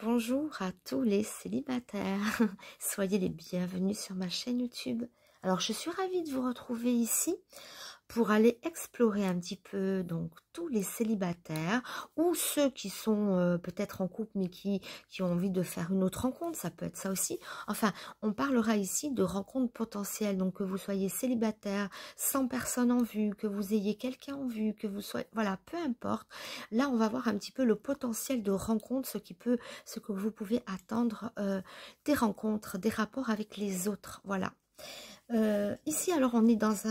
Bonjour à tous les célibataires, soyez les bienvenus sur ma chaîne YouTube. Alors je suis ravie de vous retrouver ici pour aller explorer un petit peu donc tous les célibataires ou ceux qui sont peut-être en couple mais qui ont envie de faire une autre rencontre, ça peut être ça aussi. Enfin, on parlera ici de rencontres potentielles, donc que vous soyez célibataire, sans personne en vue, que vous ayez quelqu'un en vue, que vous soyez, voilà, peu importe. Là, on va voir un petit peu le potentiel de rencontre, ce que vous pouvez attendre des rencontres, des rapports avec les autres, voilà. Ici, alors, on est dans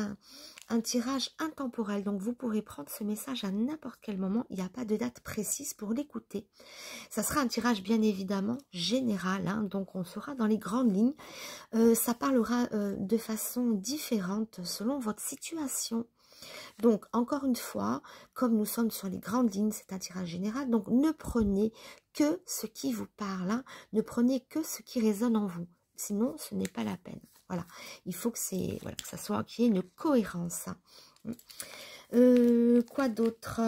un tirage intemporel, donc vous pourrez prendre ce message à n'importe quel moment, il n'y a pas de date précise pour l'écouter. Ça sera un tirage bien évidemment général, hein, donc on sera dans les grandes lignes. Ça parlera de façon différente selon votre situation. Donc, encore une fois, comme nous sommes sur les grandes lignes, c'est un tirage général, donc ne prenez que ce qui vous parle, hein, ne prenez que ce qui résonne en vous, sinon ce n'est pas la peine. Voilà, il faut que voilà, que ça soit qu'il y ait une cohérence. Quoi d'autre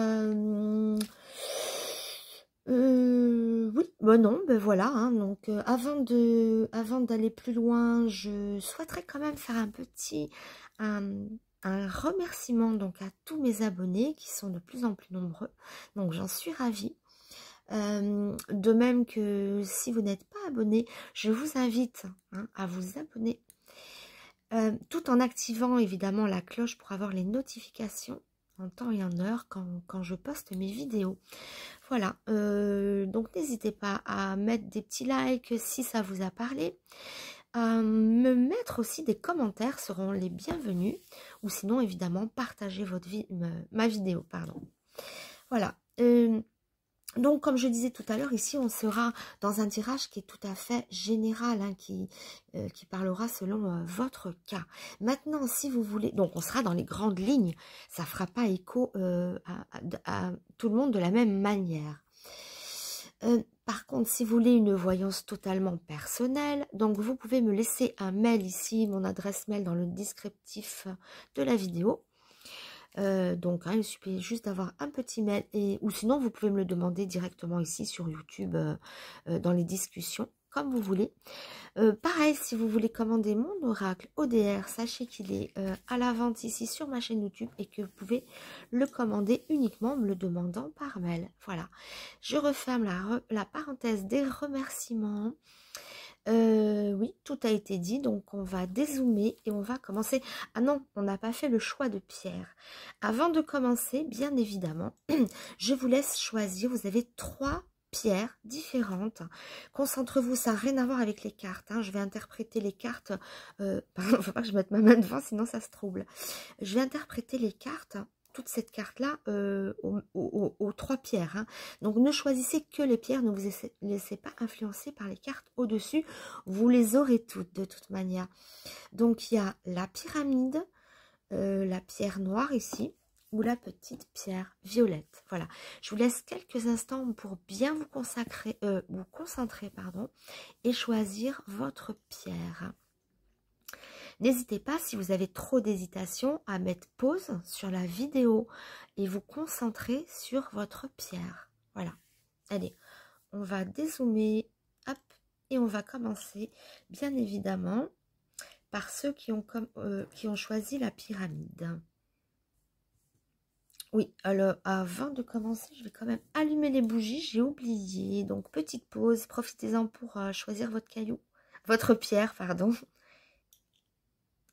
oui, ben non, ben voilà, hein, donc avant d'aller plus loin, je souhaiterais quand même faire un remerciement donc à tous mes abonnés qui sont de plus en plus nombreux, donc j'en suis ravie. De même que si vous n'êtes pas abonné, je vous invite à vous abonner, tout en activant évidemment la cloche pour avoir les notifications en temps et en heure quand je poste mes vidéos. Voilà, donc n'hésitez pas à mettre des petits likes si ça vous a parlé. Me mettre aussi des commentaires seront les bienvenus. Ou sinon, évidemment, partagez ma vidéo. Pardon. Voilà. Donc, comme je disais tout à l'heure, ici, on sera dans un tirage qui est tout à fait général, hein, qui parlera selon votre cas. Maintenant, si vous voulez, donc on sera dans les grandes lignes, ça ne fera pas écho à tout le monde de la même manière. Par contre, si vous voulez une voyance totalement personnelle, donc vous pouvez me laisser un mail ici, mon adresse mail dans le descriptif de la vidéo. Donc il suffit juste d'avoir un petit mail ou sinon vous pouvez me le demander directement ici sur YouTube dans les discussions comme vous voulez. Pareil, si vous voulez commander mon oracle ODR, sachez qu'il est à la vente ici sur ma chaîne YouTube et que vous pouvez le commander uniquement en me le demandant par mail. Voilà, je referme la parenthèse des remerciements. Oui, tout a été dit, donc on va dézoomer et on va commencer. Ah non, on n'a pas fait le choix de pierre. Avant de commencer, bien évidemment, je vous laisse choisir. Vous avez 3 pierres différentes. Concentrez-vous, ça n'a rien à voir avec les cartes. Hein. Je vais interpréter les cartes. Pardon, il ne faut pas que je mette ma main devant, sinon ça se trouble. Je vais interpréter les cartes. Toute cette carte-là aux 3 pierres. Hein. Donc, ne choisissez que les pierres, ne vous laissez pas influencer par les cartes au-dessus. Vous les aurez toutes de toute manière. Donc, il y a la pyramide, la pierre noire ici, ou la petite pierre violette. Voilà. Je vous laisse quelques instants pour bien vous concentrer, pardon, et choisir votre pierre. N'hésitez pas, si vous avez trop d'hésitation, à mettre pause sur la vidéo et vous concentrer sur votre pierre. Voilà. Allez, on va dézoomer, hop, et on va commencer, bien évidemment, par ceux qui ont choisi la pyramide. Oui, alors avant de commencer, je vais quand même allumer les bougies, j'ai oublié. Donc, petite pause, profitez-en pour choisir votre pierre, pardon.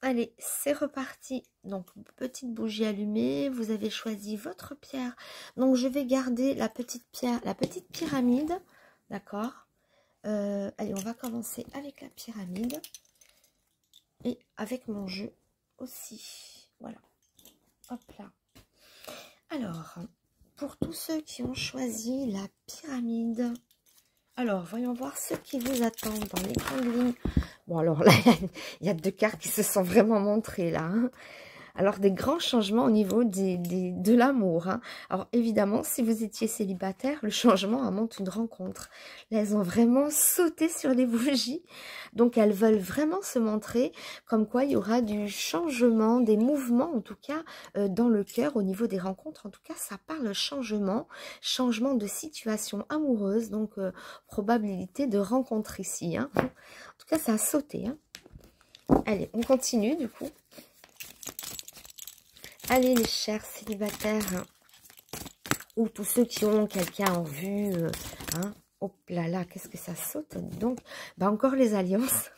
Allez, c'est reparti. Donc, petite bougie allumée. Vous avez choisi votre pierre. Donc, je vais garder la petite pierre, la petite pyramide. D'accord. Allez, on va commencer avec la pyramide. Et avec mon jeu aussi. Voilà. Hop là. Alors, pour tous ceux qui ont choisi la pyramide... Alors, voyons voir ce qui vous attend dans les grandes lignes. Bon, alors là, il y a 2 cartes qui se sont vraiment montrées, là. Hein. Alors, des grands changements au niveau de l'amour. Hein. Alors, évidemment, si vous étiez célibataire, le changement montre une rencontre. Là, elles ont vraiment sauté sur les bougies. Donc, elles veulent vraiment se montrer comme quoi il y aura du changement, des mouvements, en tout cas, dans le cœur, au niveau des rencontres. En tout cas, ça parle changement, changement de situation amoureuse. Donc, probabilité de rencontre ici. Hein. En tout cas, ça a sauté. Hein. Allez, on continue, du coup. Allez les chers célibataires, ou tous ceux qui ont quelqu'un en vue, hein. Hop là là, qu'est-ce que ça saute, dis donc. Bah encore les alliances,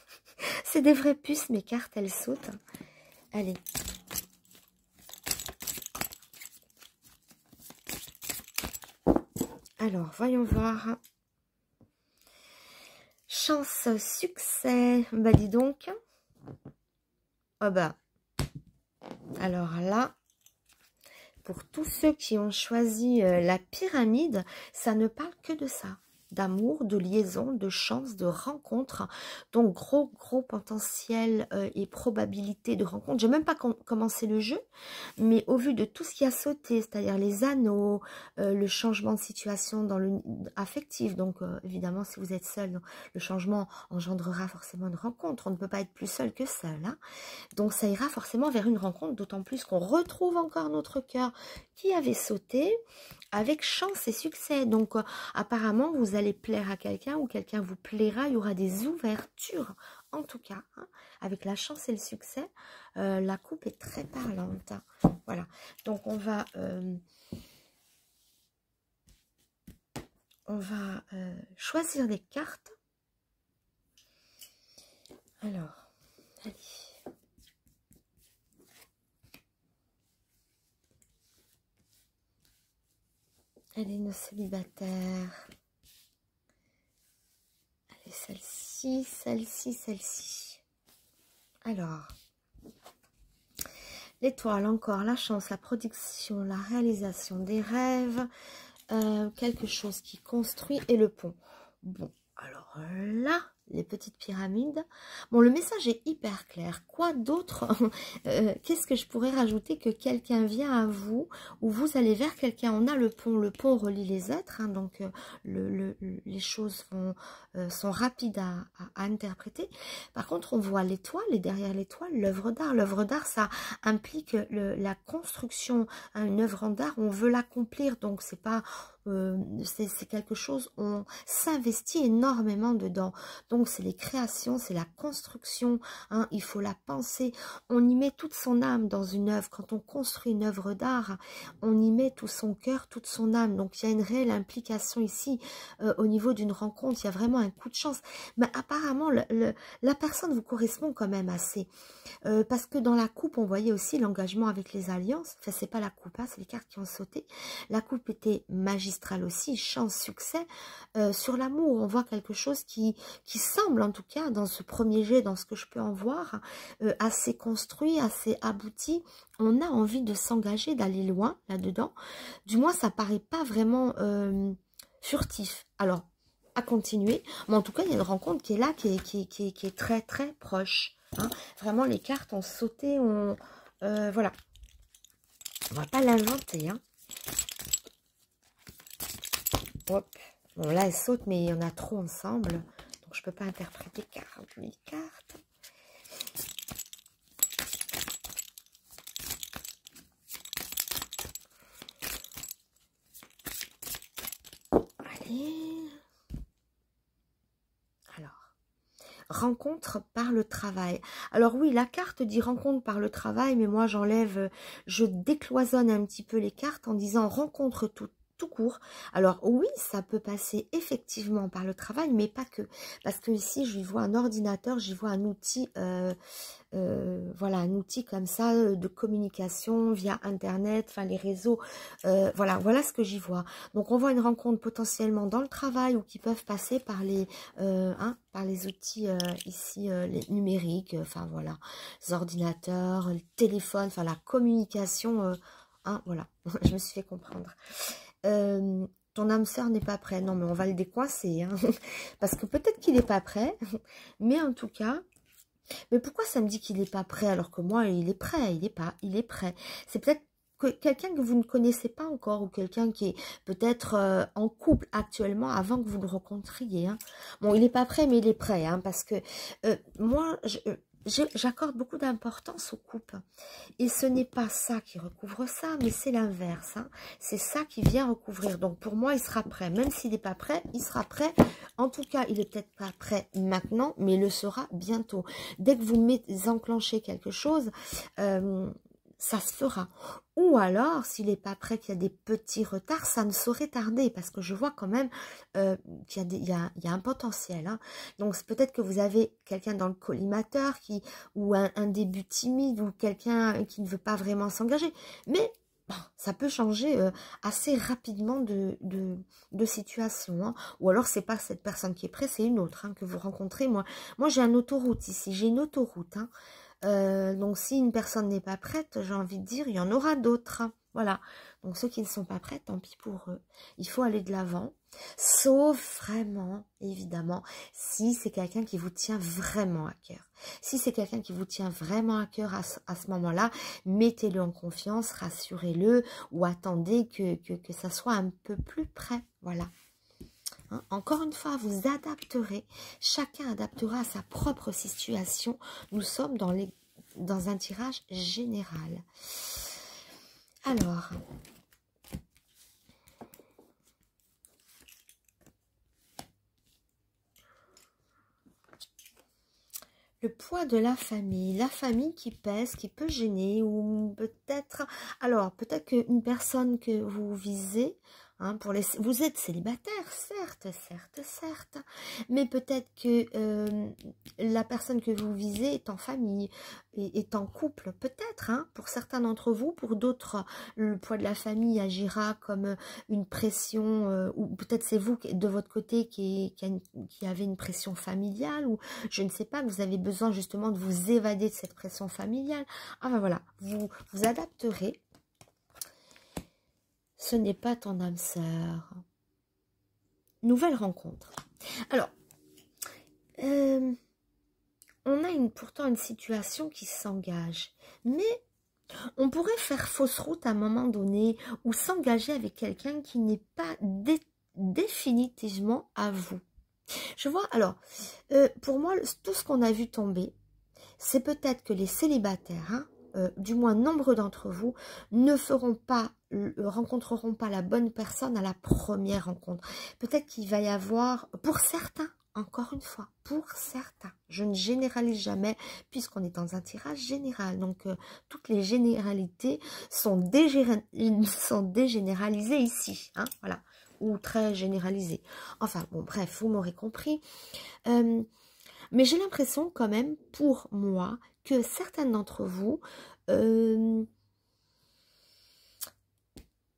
c'est des vraies puces, mes cartes, elles sautent. Allez. Alors, voyons voir. Chance, succès, bah dis donc. Oh bah, alors là, pour tous ceux qui ont choisi la pyramide, ça ne parle que de ça. D'amour, de liaison, de chance, de rencontre. Donc, gros potentiel et probabilité de rencontre. Je n'ai même pas commencé le jeu, mais au vu de tout ce qui a sauté, c'est-à-dire les anneaux, le changement de situation dans le affectif. Donc, évidemment, si vous êtes seul, le changement engendrera forcément une rencontre. On ne peut pas être plus seul que seul. Hein. Donc, ça ira forcément vers une rencontre, d'autant plus qu'on retrouve encore notre cœur qui avait sauté avec chance et succès. Donc, apparemment, vous allez plaire à quelqu'un ou quelqu'un vous plaira. Il y aura des ouvertures, en tout cas. Hein, avec la chance et le succès, la coupe est très parlante. Hein, voilà. Donc, on va choisir des cartes. Alors, allez. Allez, nos célibataires. Allez, celle-ci, celle-ci, celle-ci. Alors, l'étoile, encore, la chance, la production, la réalisation des rêves, quelque chose qui construit et le pont. Bon, alors là, les petites pyramides. Bon, le message est hyper clair. Quoi d'autre? Qu'est-ce que je pourrais rajouter? Que quelqu'un vient à vous ou vous allez vers quelqu'un. On a le pont. Le pont relie les êtres. Hein, donc, les choses sont rapides à interpréter. Par contre, on voit l'étoile et derrière l'étoile, l'œuvre d'art. L'œuvre d'art, ça implique la construction. Hein, une œuvre d'art, on veut l'accomplir. Donc, c'est pas... c'est quelque chose, on s'investit énormément dedans. Donc, c'est les créations, c'est la construction. Hein, il faut la penser. On y met toute son âme dans une œuvre. Quand on construit une œuvre d'art, on y met tout son cœur, toute son âme. Donc, il y a une réelle implication ici au niveau d'une rencontre. Il y a vraiment un coup de chance. Mais apparemment, la personne vous correspond quand même assez. Parce que dans la coupe, on voyait aussi l'engagement avec les alliances. Enfin, c'est pas la coupe, hein, c'est les cartes qui ont sauté. La coupe était magistrale aussi, chance, succès. Sur l'amour, on voit quelque chose qui semble, en tout cas, dans ce premier jet, dans ce que je peux en voir, assez construit, assez abouti. On a envie de s'engager, d'aller loin là-dedans. Du moins, ça paraît pas vraiment furtif. Alors, à continuer. Mais en tout cas, il y a une rencontre qui est là, qui est très, très proche. Hein. Vraiment, les cartes ont sauté. Voilà. On va pas l'inventer. Hein. Hop. Bon, là, elles sautent, mais il y en a trop ensemble. Donc, je peux pas interpréter 48 cartes. Allez. Alors, rencontre par le travail. Alors oui, la carte dit rencontre par le travail, mais moi j'enlève, je décloisonne un petit peu les cartes en disant rencontre tout court. Alors oui, ça peut passer effectivement par le travail, mais pas que. Parce que ici, j'y vois un ordinateur, j'y vois un outil, voilà, un outil comme ça de communication via Internet, enfin les réseaux. Voilà ce que j'y vois. Donc on voit une rencontre potentiellement dans le travail ou qui peuvent passer par par les outils ici les numériques, enfin voilà, les ordinateurs, le téléphone, enfin la communication. Voilà, je me suis fait comprendre. Ton âme sœur n'est pas prêt. Non, mais on va le décoincer. Hein, parce que peut-être qu'il n'est pas prêt. Mais en tout cas, Mais pourquoi ça me dit qu'il n'est pas prêt alors que moi, il est prêt, il est prêt. C'est peut-être quelqu'un que vous ne connaissez pas encore ou quelqu'un qui est peut-être en couple actuellement avant que vous le rencontriez. Hein. Bon, il n'est pas prêt, mais il est prêt, hein, parce que moi, j'accorde beaucoup d'importance au couple. Et ce n'est pas ça qui recouvre ça, mais c'est l'inverse. Hein. C'est ça qui vient recouvrir. Donc pour moi, il sera prêt. Même s'il n'est pas prêt, il sera prêt. En tout cas, il n'est peut-être pas prêt maintenant, mais il le sera bientôt. Dès que vous enclenchez quelque chose, ça se fera. Ou alors, s'il n'est pas prêt, qu'il y a des petits retards, ça ne saurait tarder, parce que je vois quand même qu'il y a un potentiel. Hein. Donc, peut-être que vous avez quelqu'un dans le collimateur, ou un début timide, ou quelqu'un qui ne veut pas vraiment s'engager. Mais bon, ça peut changer assez rapidement de situation. Hein. Ou alors, c'est pas cette personne qui est prête, c'est une autre hein, que vous rencontrez. Moi j'ai une autoroute ici, j'ai une autoroute. Hein. Donc si une personne n'est pas prête, j'ai envie de dire, il y en aura d'autres. Hein. Voilà. Donc ceux qui ne sont pas prêts, tant pis pour eux. Il faut aller de l'avant. Sauf vraiment, évidemment, si c'est quelqu'un qui vous tient vraiment à cœur. Si c'est quelqu'un qui vous tient vraiment à cœur à ce moment-là, mettez-le en confiance, rassurez-le ou attendez que ça soit un peu plus près. Voilà. Hein, encore une fois, vous adapterez. Chacun adaptera à sa propre situation. Nous sommes dans un tirage général. Alors, le poids de la famille qui pèse, qui peut gêner, ou peut-être, alors peut-être qu'une personne que vous visez, hein, vous êtes célibataire, certes, mais peut-être que la personne que vous visez est en famille, est en couple, peut-être, hein, pour certains d'entre vous, pour d'autres, le poids de la famille agira comme une pression, ou peut-être c'est vous, de votre côté, qui avez une pression familiale, ou je ne sais pas, vous avez besoin justement de vous évader de cette pression familiale. Enfin voilà, vous adapterez. Ce n'est pas ton âme sœur. Nouvelle rencontre. Alors, on a pourtant une situation qui s'engage. Mais on pourrait faire fausse route à un moment donné ou s'engager avec quelqu'un qui n'est pas définitivement à vous. Je vois, alors, pour moi, tout ce qu'on a vu tomber, c'est peut-être que les célibataires, hein, du moins nombreux d'entre vous, ne rencontreront pas la bonne personne à la première rencontre. Peut-être qu'il va y avoir, pour certains, encore une fois, pour certains, je ne généralise jamais, puisqu'on est dans un tirage général, donc toutes les généralités sont dégénéralisées ici, hein, voilà, ou très généralisées. Enfin, bon, bref, vous m'aurez compris. Mais j'ai l'impression quand même, pour moi, que certaines d'entre vous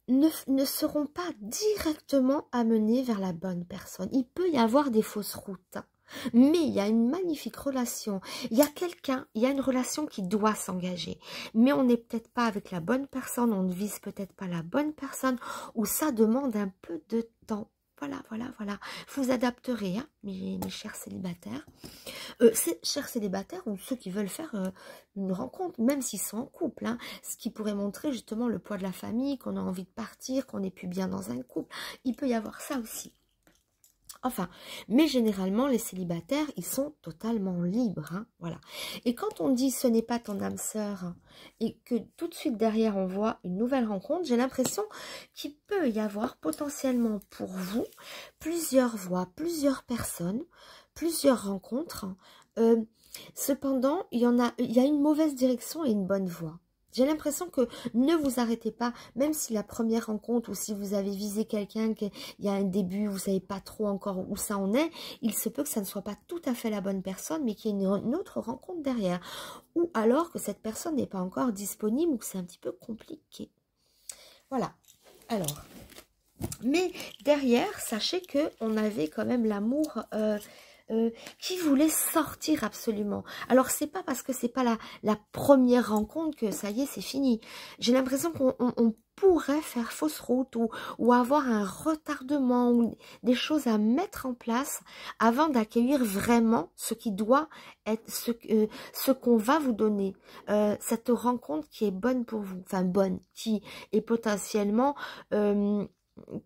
ne seront pas directement amenés vers la bonne personne. Il peut y avoir des fausses routes, mais il y a une magnifique relation. Il y a une relation qui doit s'engager. Mais on n'est peut-être pas avec la bonne personne, on ne vise peut-être pas la bonne personne, ou ça demande un peu de temps. Voilà. Vous adapterez, hein, mes chers célibataires. Chers célibataires ou ceux qui veulent faire une rencontre, même s'ils sont en couple, hein, ce qui pourrait montrer justement le poids de la famille, qu'on a envie de partir, qu'on n'est plus bien dans un couple. Il peut y avoir ça aussi. Enfin, mais généralement, les célibataires, ils sont totalement libres. Hein, voilà. Et quand on dit ce n'est pas ton âme sœur, hein, et que tout de suite derrière, on voit une nouvelle rencontre, j'ai l'impression qu'il peut y avoir potentiellement pour vous plusieurs voies, plusieurs personnes, plusieurs rencontres. Cependant, il y a une mauvaise direction et une bonne voie. J'ai l'impression que ne vous arrêtez pas, même si la première rencontre ou si vous avez visé quelqu'un, qu'il y a un début, vous ne savez pas trop encore où ça en est, il se peut que ça ne soit pas tout à fait la bonne personne, mais qu'il y ait une autre rencontre derrière. Ou alors que cette personne n'est pas encore disponible ou que c'est un petit peu compliqué. Voilà. Alors, mais derrière, sachez qu'on avait quand même l'amour qui voulait sortir absolument. Alors, c'est pas parce que c'est pas la première rencontre que ça y est, c'est fini. J'ai l'impression qu'on pourrait faire fausse route ou avoir un retardement ou des choses à mettre en place avant d'accueillir vraiment ce qui doit être, ce qu'on va vous donner. Cette rencontre qui est bonne pour vous, enfin bonne, qui est potentiellement...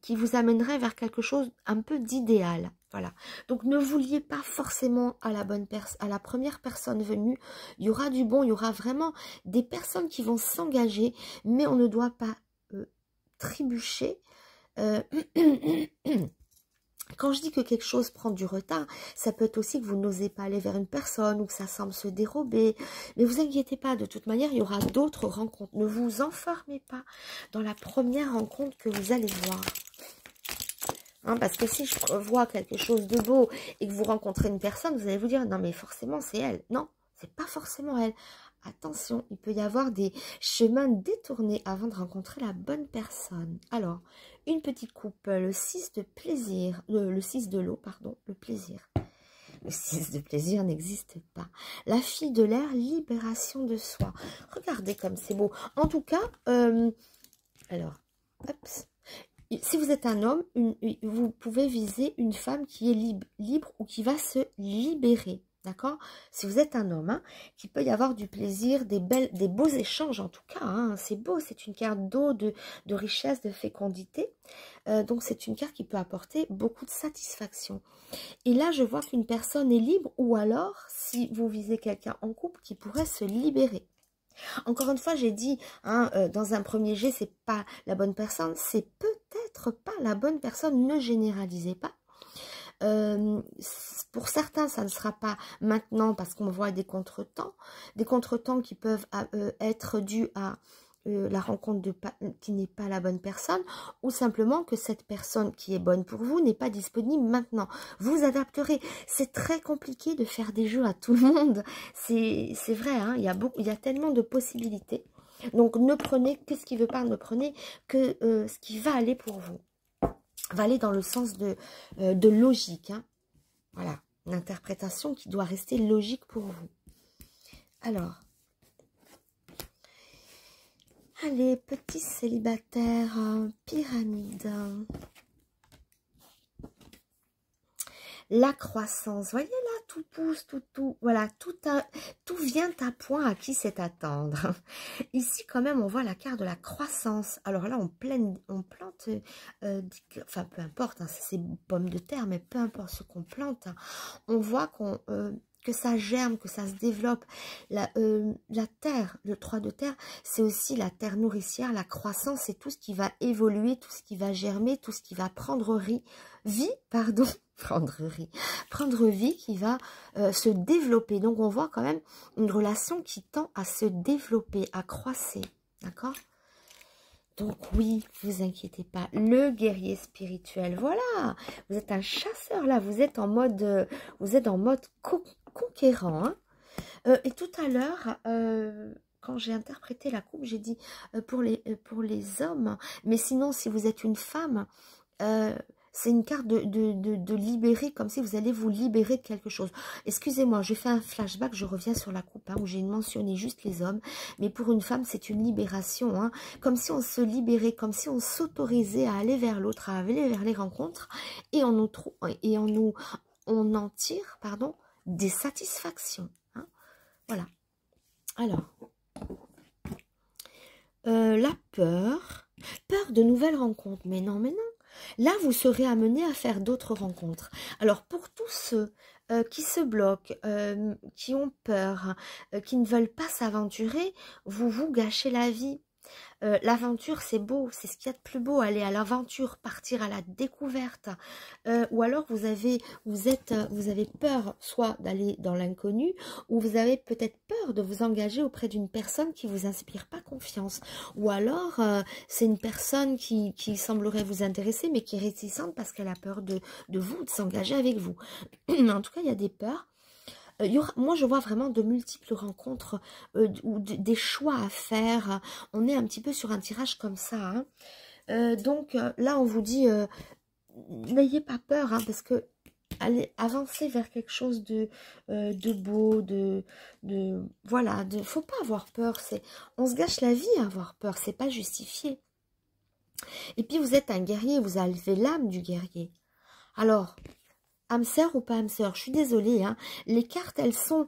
qui vous amènerait vers quelque chose un peu d'idéal. Voilà. Donc ne vous liez pas forcément à la bonne à la première personne venue. Il y aura du bon, il y aura vraiment des personnes qui vont s'engager, mais on ne doit pas trébucher. Quand je dis que quelque chose prend du retard, ça peut être aussi que vous n'osez pas aller vers une personne ou que ça semble se dérober. Mais vous inquiétez pas, de toute manière, il y aura d'autres rencontres. Ne vous enfermez pas dans la première rencontre que vous allez voir. Hein, parce que si je vois quelque chose de beau et que vous rencontrez une personne, vous allez vous dire, non mais forcément c'est elle. Non, c'est pas forcément elle. Attention, il peut y avoir des chemins détournés avant de rencontrer la bonne personne. Alors, une petite coupe, le 6 de plaisir, le 6 de l'eau, pardon, le plaisir. Le 6 de plaisir n'existe pas. La fille de l'air, libération de soi. Regardez comme c'est beau. En tout cas, alors, hop, si vous êtes un homme, vous pouvez viser une femme qui est libre ou qui va se libérer. D'accord? Si vous êtes un homme, hein, qu'il peut y avoir du plaisir, des beaux échanges en tout cas. Hein, c'est beau, c'est une carte d'eau, de richesse, de fécondité. Donc c'est une carte qui peut apporter beaucoup de satisfaction. Et là, je vois qu'une personne est libre ou alors, si vous visez quelqu'un en couple, qui pourrait se libérer. Encore une fois, j'ai dit, hein, dans un premier jet, c'est pas la bonne personne, c'est peut-être pas la bonne personne, ne généralisez pas. Pour certains, ça ne sera pas maintenant parce qu'on voit des contretemps qui peuvent être dus à la rencontre qui n'est pas la bonne personne, ou simplement que cette personne qui est bonne pour vous n'est pas disponible maintenant. Vous adapterez. C'est très compliqué de faire des jeux à tout le monde. C'est vrai, hein, il y a tellement de possibilités. Donc ne prenez que ce qui veut pas, ne prenez que ce qui va aller pour vous. Va aller dans le sens de logique. Hein. Voilà, une interprétation qui doit rester logique pour vous. Alors, allez, petit célibataire, pyramide. La croissance, voyez là, tout pousse, tout, voilà, tout vient à point à qui c'est attendre. Ici, quand même, on voit la carte de la croissance. Alors là, on plante, enfin, peu importe, hein, c'est pommes de terre, mais peu importe ce qu'on plante, hein, on voit que ça germe, que ça se développe. La terre, le 3 de terre, c'est aussi la terre nourricière, la croissance, c'est tout ce qui va évoluer, tout ce qui va germer, tout ce qui va prendre vie, qui va se développer. Donc, on voit quand même une relation qui tend à se développer, à croître, d'accord? Donc, oui, vous inquiétez pas. Le guerrier spirituel, voilà, vous êtes un chasseur, là, vous êtes en mode conquérant. Hein. Et tout à l'heure, quand j'ai interprété la coupe, j'ai dit pour les hommes, mais sinon, si vous êtes une femme, c'est une carte de libérer, comme si vous allez vous libérer de quelque chose. Excusez-moi, je fais un flashback, je reviens sur la coupe, hein, où j'ai mentionné juste les hommes, mais pour une femme, c'est une libération, hein, comme si on se libérait, comme si on s'autorisait à aller vers l'autre, à aller vers les rencontres, et on en tire, pardon, des satisfactions. Hein. Voilà. Alors, la peur de nouvelles rencontres. Mais non, mais non. Là, vous serez amené à faire d'autres rencontres. Alors, pour tous ceux qui se bloquent, qui ont peur, qui ne veulent pas s'aventurer, vous gâchez la vie. L'aventure, c'est beau, c'est ce qu'il y a de plus beau, aller à l'aventure, partir à la découverte. Ou alors, vous avez peur soit d'aller dans l'inconnu, ou vous avez peut-être peur de vous engager auprès d'une personne qui vous inspire pas confiance. Ou alors, c'est une personne qui semblerait vous intéresser, mais qui est réticente parce qu'elle a peur de vous, de s'engager avec vous. En tout cas, il y a des peurs. Moi, je vois vraiment de multiples rencontres ou des choix à faire. On est un petit peu sur un tirage comme ça. Hein. Donc, là, on vous dit, n'ayez pas peur, hein, parce que allez avancer vers quelque chose de beau, voilà, faut pas avoir peur. On se gâche la vie à avoir peur, c'est pas justifié. Et puis vous êtes un guerrier, vous avez l'âme du guerrier. Alors, âme sœur ou pas âme sœur, je suis désolée, hein, les cartes, elles sont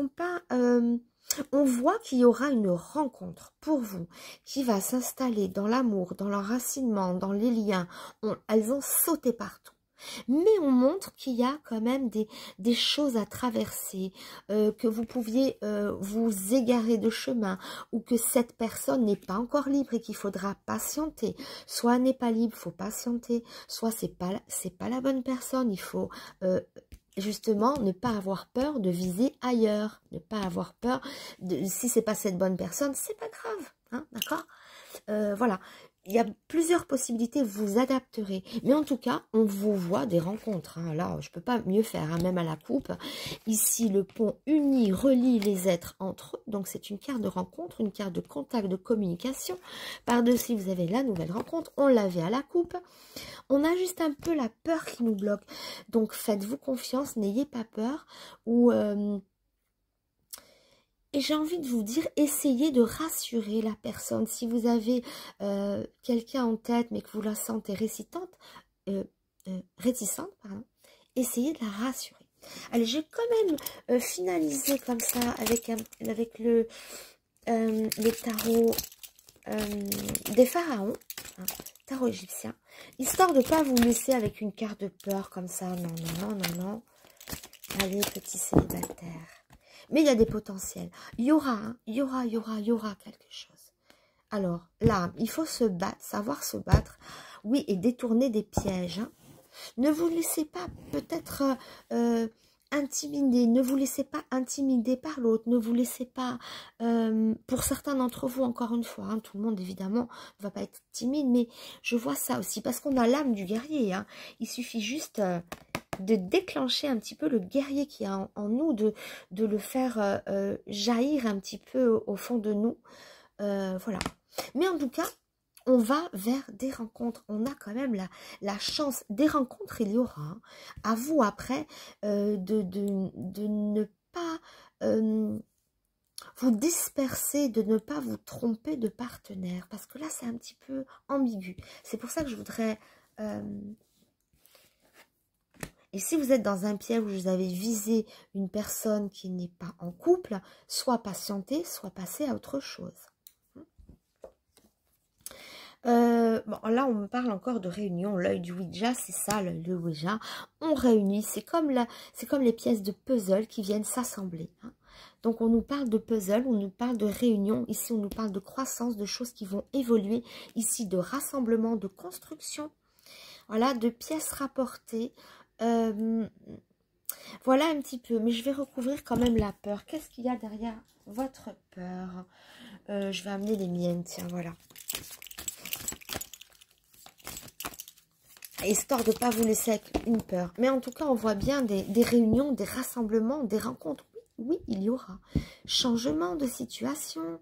pas... on voit qu'il y aura une rencontre pour vous qui va s'installer dans l'amour, dans l'enracinement, dans les liens. Elles ont sauté partout. Mais on montre qu'il y a quand même des choses à traverser, que vous pouviez vous égarer de chemin, ou que cette personne n'est pas encore libre et qu'il faudra patienter. Soit elle n'est pas libre, il faut patienter, soit c'est pas la bonne personne, il faut justement ne pas avoir peur de viser ailleurs, ne pas avoir peur si c'est pas cette bonne personne, c'est pas grave, hein, d'accord, voilà. Il y a plusieurs possibilités, vous vous adapterez. Mais en tout cas, on vous voit des rencontres. Hein. Là, je ne peux pas mieux faire, hein, même à la coupe. Ici, le pont unit, relie les êtres entre eux. Donc, c'est une carte de rencontre, une carte de contact, de communication. Par-dessus, vous avez la nouvelle rencontre. On l'avait à la coupe. On a juste un peu la peur qui nous bloque. Donc, faites-vous confiance, n'ayez pas peur. Et j'ai envie de vous dire, essayez de rassurer la personne. Si vous avez quelqu'un en tête, mais que vous la sentez réticente, essayez de la rassurer. Allez, j'ai quand même finalisé comme ça avec le tarot des pharaons, hein, tarot égyptien, histoire de ne pas vous laisser avec une carte de peur comme ça. Non, non, non, non, non. Allez, petit célibataire. Mais il y a des potentiels. Il y aura quelque chose. Alors, là, il faut se battre, savoir se battre. Oui, et détourner des pièges. Hein. Ne vous laissez pas peut-être intimider. Ne vous laissez pas intimider par l'autre. Ne vous laissez pas... pour certains d'entre vous, encore une fois, hein, tout le monde, évidemment, ne va pas être timide. Mais je vois ça aussi, parce qu'on a l'âme du guerrier. Hein. Il suffit juste... de déclencher un petit peu le guerrier qui est en nous, de le faire jaillir un petit peu au fond de nous. Voilà. Mais en tout cas, on va vers des rencontres. On a quand même la chance. Des rencontres, il y aura. Hein. À vous, après, de ne pas vous disperser, de ne pas vous tromper de partenaire. Parce que là, c'est un petit peu ambigu. C'est pour ça que je voudrais... Et si vous êtes dans un piège où vous avez visé une personne qui n'est pas en couple, soit patienter, soit passer à autre chose. Bon, là, on me parle encore de réunion. L'œil du Ouija, c'est ça, le Ouija. On réunit, c'est comme les pièces de puzzle qui viennent s'assembler. Hein. Donc, on nous parle de puzzle, on nous parle de réunion. Ici, on nous parle de croissance, de choses qui vont évoluer. Ici, de rassemblement, de construction. Voilà, de pièces rapportées. Voilà un petit peu, mais je vais recouvrir quand même la peur. Qu'est-ce qu'il y a derrière votre peur? Je vais amener les miennes, tiens, voilà. Histoire de ne pas vous laisser avec une peur. Mais en tout cas, on voit bien des réunions, des rassemblements, des rencontres. Oui, il y aura. Changement de situation.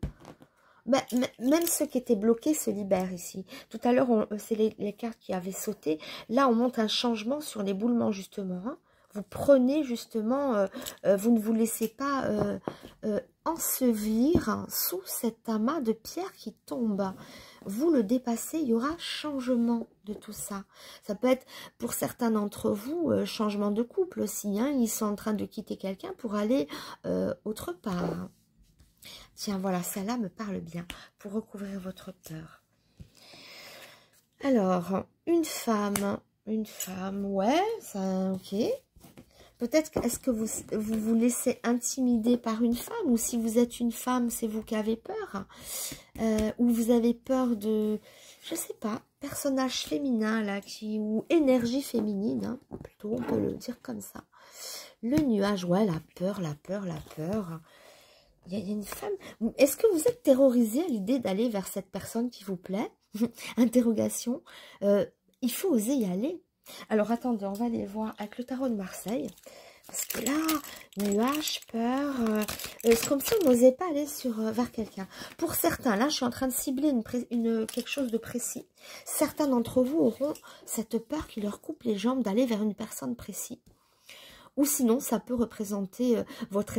Ben, même ceux qui étaient bloqués se libèrent ici. Tout à l'heure, c'est les cartes qui avaient sauté. Là, on montre un changement sur l'éboulement, justement. Hein. Vous prenez, justement, vous ne vous laissez pas ensevelir hein, sous cet amas de pierres qui tombe. Vous le dépassez, il y aura changement de tout ça. Ça peut être, pour certains d'entre vous, changement de couple aussi. Hein. Ils sont en train de quitter quelqu'un pour aller autre part. Tiens, voilà, celle-là me parle bien pour recouvrir votre peur. Alors, une femme, ouais, ça, ok. Peut-être, est-ce que vous laissez intimider par une femme, ou si vous êtes une femme, c'est vous qui avez peur, ou vous avez peur de, je sais pas, personnage féminin, là, ou énergie féminine, hein, plutôt, on peut le dire comme ça. Le nuage, ouais, la peur. Il y a une femme. Est-ce que vous êtes terrorisé à l'idée d'aller vers cette personne qui vous plaît? Interrogation. Il faut oser y aller. Alors, attendez, on va aller voir avec le tarot de Marseille. Parce que là, nuage, peur, c'est comme si on n'osait pas aller vers quelqu'un. Pour certains, là, je suis en train de cibler quelque chose de précis. Certains d'entre vous auront cette peur qui leur coupe les jambes d'aller vers une personne précise. Ou sinon, ça peut représenter votre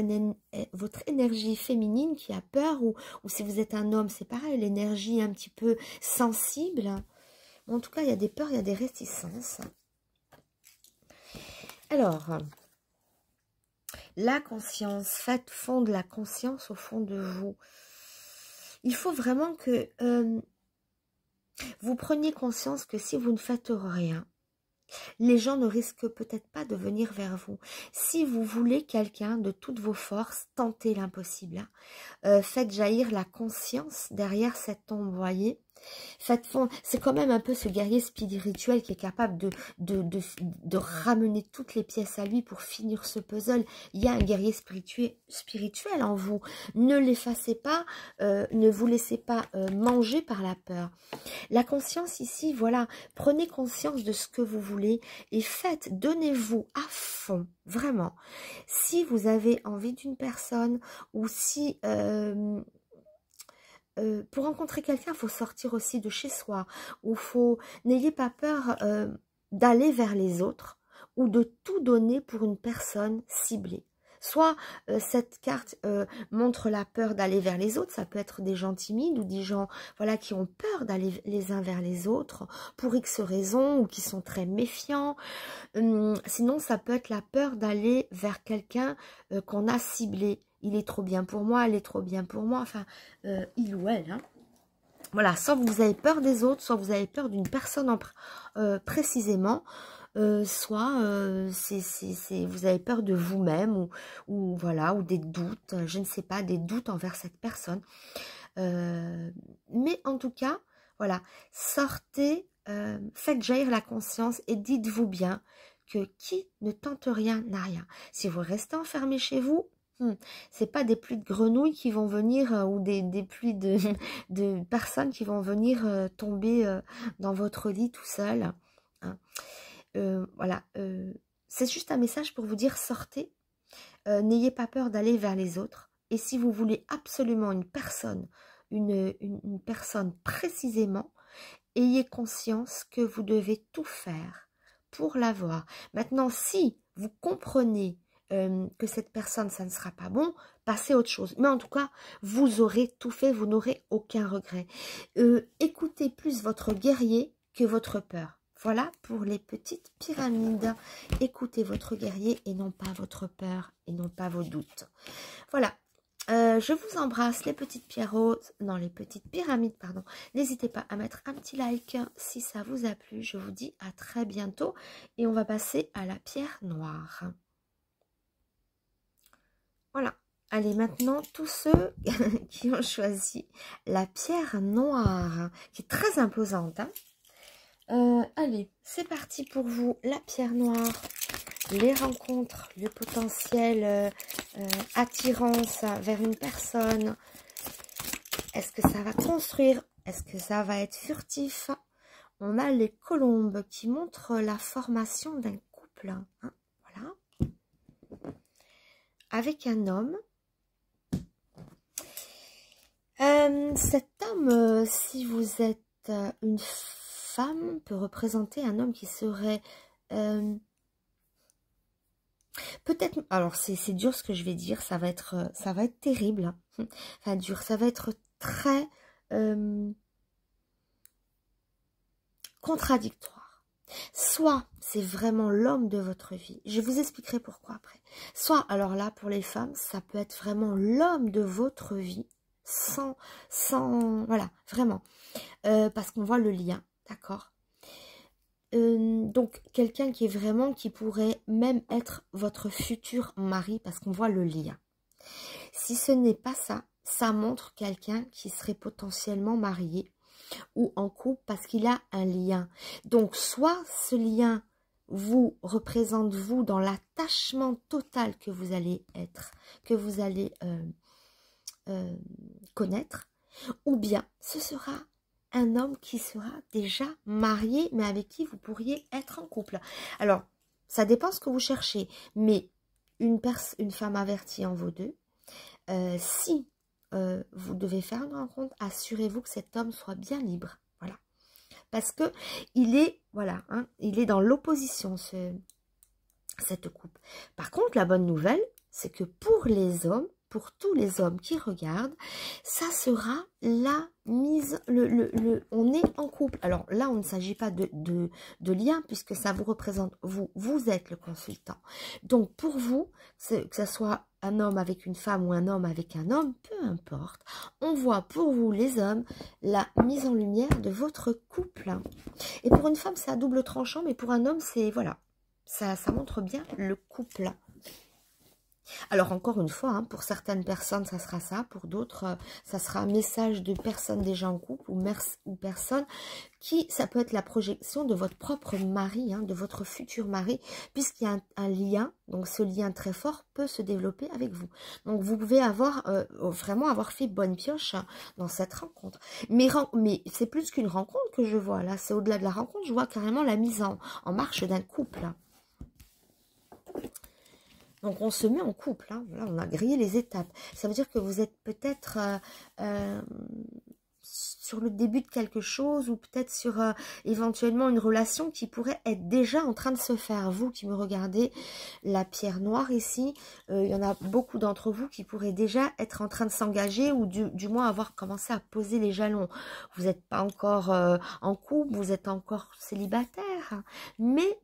énergie féminine qui a peur, ou si vous êtes un homme, c'est pareil, l'énergie un petit peu sensible. En tout cas, il y a des peurs, il y a des réticences. Alors, la conscience, faites fondre la conscience au fond de vous. Il faut vraiment que vous preniez conscience que si vous ne faites rien, les gens ne risquent peut-être pas de venir vers vous. Si vous voulez quelqu'un de toutes vos forces, tentez l'impossible. Faites jaillir la conscience derrière cette ombre, voyez. C'est quand même un peu ce guerrier spirituel qui est capable de ramener toutes les pièces à lui pour finir ce puzzle. Il y a un guerrier spirituel en vous. Ne l'effacez pas, ne vous laissez pas manger par la peur. La conscience ici, voilà, prenez conscience de ce que vous voulez et faites, donnez-vous à fond, vraiment. Si vous avez envie d'une personne ou si... pour rencontrer quelqu'un, il faut sortir aussi de chez soi. N'ayez pas peur d'aller vers les autres ou de tout donner pour une personne ciblée. Soit cette carte montre la peur d'aller vers les autres, ça peut être des gens timides ou des gens voilà, qui ont peur d'aller les uns vers les autres pour X raisons ou qui sont très méfiants. Sinon, ça peut être la peur d'aller vers quelqu'un qu'on a ciblé. Il est trop bien pour moi, elle est trop bien pour moi, enfin, il ou elle. Hein. Voilà, soit vous avez peur des autres, soit vous avez peur d'une personne précisément, soit vous avez peur de vous-même, voilà, ou des doutes, je ne sais pas, des doutes envers cette personne. Mais en tout cas, voilà, sortez, faites jaillir la conscience et dites-vous bien que qui ne tente rien n'a rien. Si vous restez enfermé chez vous, c'est pas des pluies de grenouilles qui vont venir ou des pluies de personnes qui vont venir tomber dans votre lit tout seul. Hein. Voilà, c'est juste un message pour vous dire sortez, n'ayez pas peur d'aller vers les autres. Et si vous voulez absolument une personne, une personne précisément, ayez conscience que vous devez tout faire pour l'avoir. Maintenant, si vous comprenez que cette personne, ça ne sera pas bon, passez à autre chose. Mais en tout cas, vous aurez tout fait, vous n'aurez aucun regret. Écoutez plus votre guerrier que votre peur. Voilà pour les petites pyramides. Écoutez votre guerrier et non pas votre peur et non pas vos doutes. Voilà. Je vous embrasse les petites pierres roses, non les petites pyramides, pardon. N'hésitez pas à mettre un petit like si ça vous a plu. Je vous dis à très bientôt et on va passer à la pierre noire. Voilà. Allez, maintenant, tous ceux qui ont choisi la pierre noire, qui est très imposante. Hein. Allez, c'est parti pour vous, la pierre noire. Les rencontres, le potentiel attirance vers une personne. Est-ce que ça va construire? Est-ce que ça va être furtif? On a les colombes qui montrent la formation d'un couple. Hein, voilà. Avec un homme. Cet homme, si vous êtes une femme, peut représenter un homme qui serait... peut-être, alors c'est dur ce que je vais dire, ça va être terrible, hein. Enfin dur, ça va être très contradictoire. Soit c'est vraiment l'homme de votre vie, je vous expliquerai pourquoi après. Soit, alors là pour les femmes, ça peut être vraiment l'homme de votre vie, sans voilà, vraiment, parce qu'on voit le lien, d'accord. Donc quelqu'un qui est vraiment, qui pourrait même être votre futur mari parce qu'on voit le lien. Si ce n'est pas ça, ça montre quelqu'un qui serait potentiellement marié ou en couple parce qu'il a un lien. Donc soit ce lien vous représente vous dans l'attachement total que vous allez être, que vous allez connaître, ou bien ce sera un homme qui sera déjà marié, mais avec qui vous pourriez être en couple. Alors, ça dépend ce que vous cherchez, mais une femme avertie en vaut deux. Si vous devez faire une rencontre, assurez-vous que cet homme soit bien libre. Voilà. Parce que il est, voilà, hein, il est dans l'opposition, cette coupe. Par contre, la bonne nouvelle, c'est que pour les hommes, pour tous les hommes qui regardent, ça sera la mise, on est en couple. Alors là, on ne s'agit pas de lien, puisque ça vous représente, vous êtes le consultant. Donc pour vous, que ce soit un homme avec une femme ou un homme avec un homme, peu importe, on voit pour vous les hommes la mise en lumière de votre couple. Et pour une femme, c'est à double tranchant, mais pour un homme, c'est, voilà, ça montre bien le couple. Alors encore une fois, hein, pour certaines personnes, ça sera ça. Pour d'autres, ça sera un message de personnes déjà en couple ou personnes qui, ça peut être la projection de votre propre mari, hein, de votre futur mari, puisqu'il y a un lien. Donc ce lien très fort peut se développer avec vous. Donc vous pouvez avoir vraiment avoir fait bonne pioche, hein, dans cette rencontre. Mais c'est plus qu'une rencontre que je vois là. C'est au-delà de la rencontre, je vois carrément la mise en marche d'un couple. Donc, on se met en couple. Hein. Là, on a grillé les étapes. Ça veut dire que vous êtes peut-être sur le début de quelque chose ou peut-être sur éventuellement une relation qui pourrait être déjà en train de se faire. Vous qui me regardez, la pierre noire ici, il y en a beaucoup d'entre vous qui pourraient déjà être en train de s'engager ou du moins avoir commencé à poser les jalons. Vous n'êtes pas encore en couple, vous êtes encore célibataire, hein, mais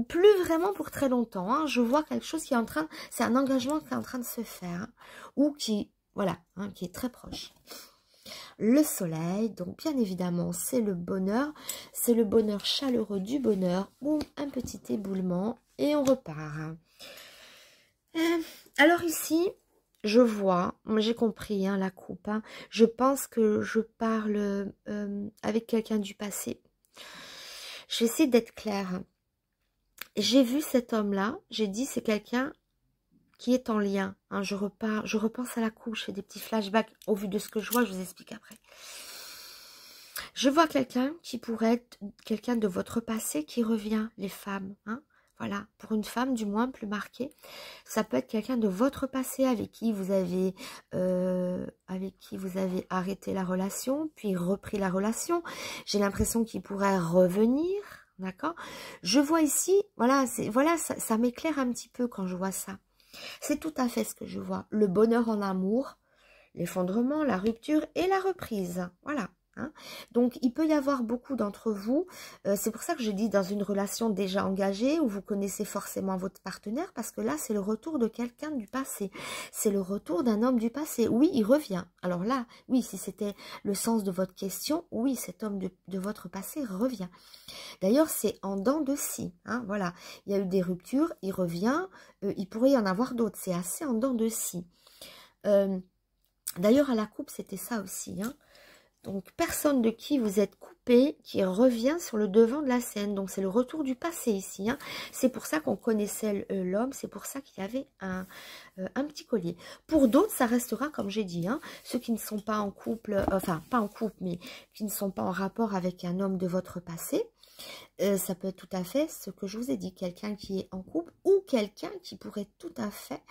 plus vraiment pour très longtemps, hein. Je vois quelque chose qui est en train, c'est un engagement qui est en train de se faire, hein, ou qui, voilà, hein, qui est très proche. Le soleil, donc bien évidemment, c'est le bonheur chaleureux du bonheur, ou un petit éboulement, et on repart. Alors ici, je vois, j'ai compris, hein, la coupe, hein, je pense que je parle avec quelqu'un du passé. Je vais essayer d'être claire. J'ai vu cet homme-là, j'ai dit c'est quelqu'un qui est en lien. Hein, je repense à la couche, j'ai des petits flashbacks au vu de ce que je vois, je vous explique après. Je vois quelqu'un qui pourrait être quelqu'un de votre passé qui revient, les femmes. Hein, voilà, pour une femme du moins plus marquée, ça peut être quelqu'un de votre passé avec qui vous avez arrêté la relation, puis repris la relation. J'ai l'impression qu'il pourrait revenir. D'accord. Je vois ici, voilà, ça m'éclaire un petit peu quand je vois ça. C'est tout à fait ce que je vois. Le bonheur en amour, l'effondrement, la rupture et la reprise. Voilà. Hein. Donc, il peut y avoir beaucoup d'entre vous, c'est pour ça que je dis dans une relation déjà engagée, où vous connaissez forcément votre partenaire, parce que là, c'est le retour de quelqu'un du passé. C'est le retour d'un homme du passé. Oui, il revient. Alors là, oui, si c'était le sens de votre question, oui, cet homme de votre passé revient. D'ailleurs, c'est en dents de scie. Hein, voilà, il y a eu des ruptures, il revient, il pourrait y en avoir d'autres. C'est assez en dents de scie. D'ailleurs, à la coupe, c'était ça aussi. Hein. Donc, personne de qui vous êtes coupé qui revient sur le devant de la scène. Donc, c'est le retour du passé ici. Hein. C'est pour ça qu'on connaissait l'homme. C'est pour ça qu'il y avait un petit collier. Pour d'autres, ça restera, comme j'ai dit, hein, ceux qui ne sont pas en couple, enfin, pas en couple, mais qui ne sont pas en rapport avec un homme de votre passé. Ça peut être tout à fait ce que je vous ai dit, quelqu'un qui est en couple ou quelqu'un qui pourrait tout à fait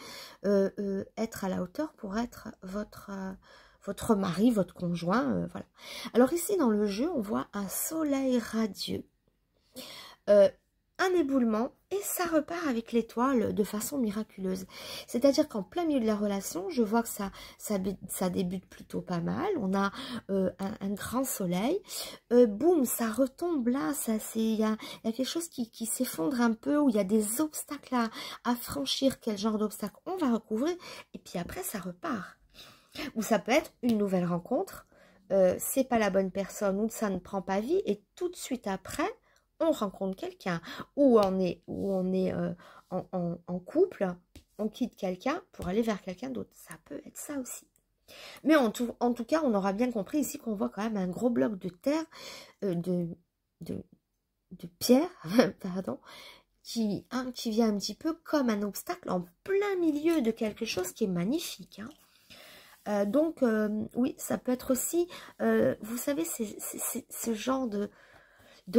être à la hauteur pour être votre mari, votre conjoint, voilà. Alors ici dans le jeu, on voit un soleil radieux, un éboulement et ça repart avec l'étoile de façon miraculeuse. C'est-à-dire qu'en plein milieu de la relation, je vois que ça débute plutôt pas mal. On a un grand soleil. Boum, ça retombe là. Il y a quelque chose qui s'effondre un peu, où il y a des obstacles à franchir. Quel genre d'obstacles on va recouvrir. Et puis après, ça repart. Ou ça peut être une nouvelle rencontre. C'est pas la bonne personne ou ça ne prend pas vie. Et tout de suite après, on rencontre quelqu'un, ou on est en couple, on quitte quelqu'un pour aller vers quelqu'un d'autre. Ça peut être ça aussi. Mais en tout cas, on aura bien compris ici qu'on voit quand même un gros bloc de terre, de pierre, pardon, qui vient un petit peu comme un obstacle en plein milieu de quelque chose qui est magnifique. Hein. Donc, oui, ça peut être aussi, vous savez, c'est ce genre de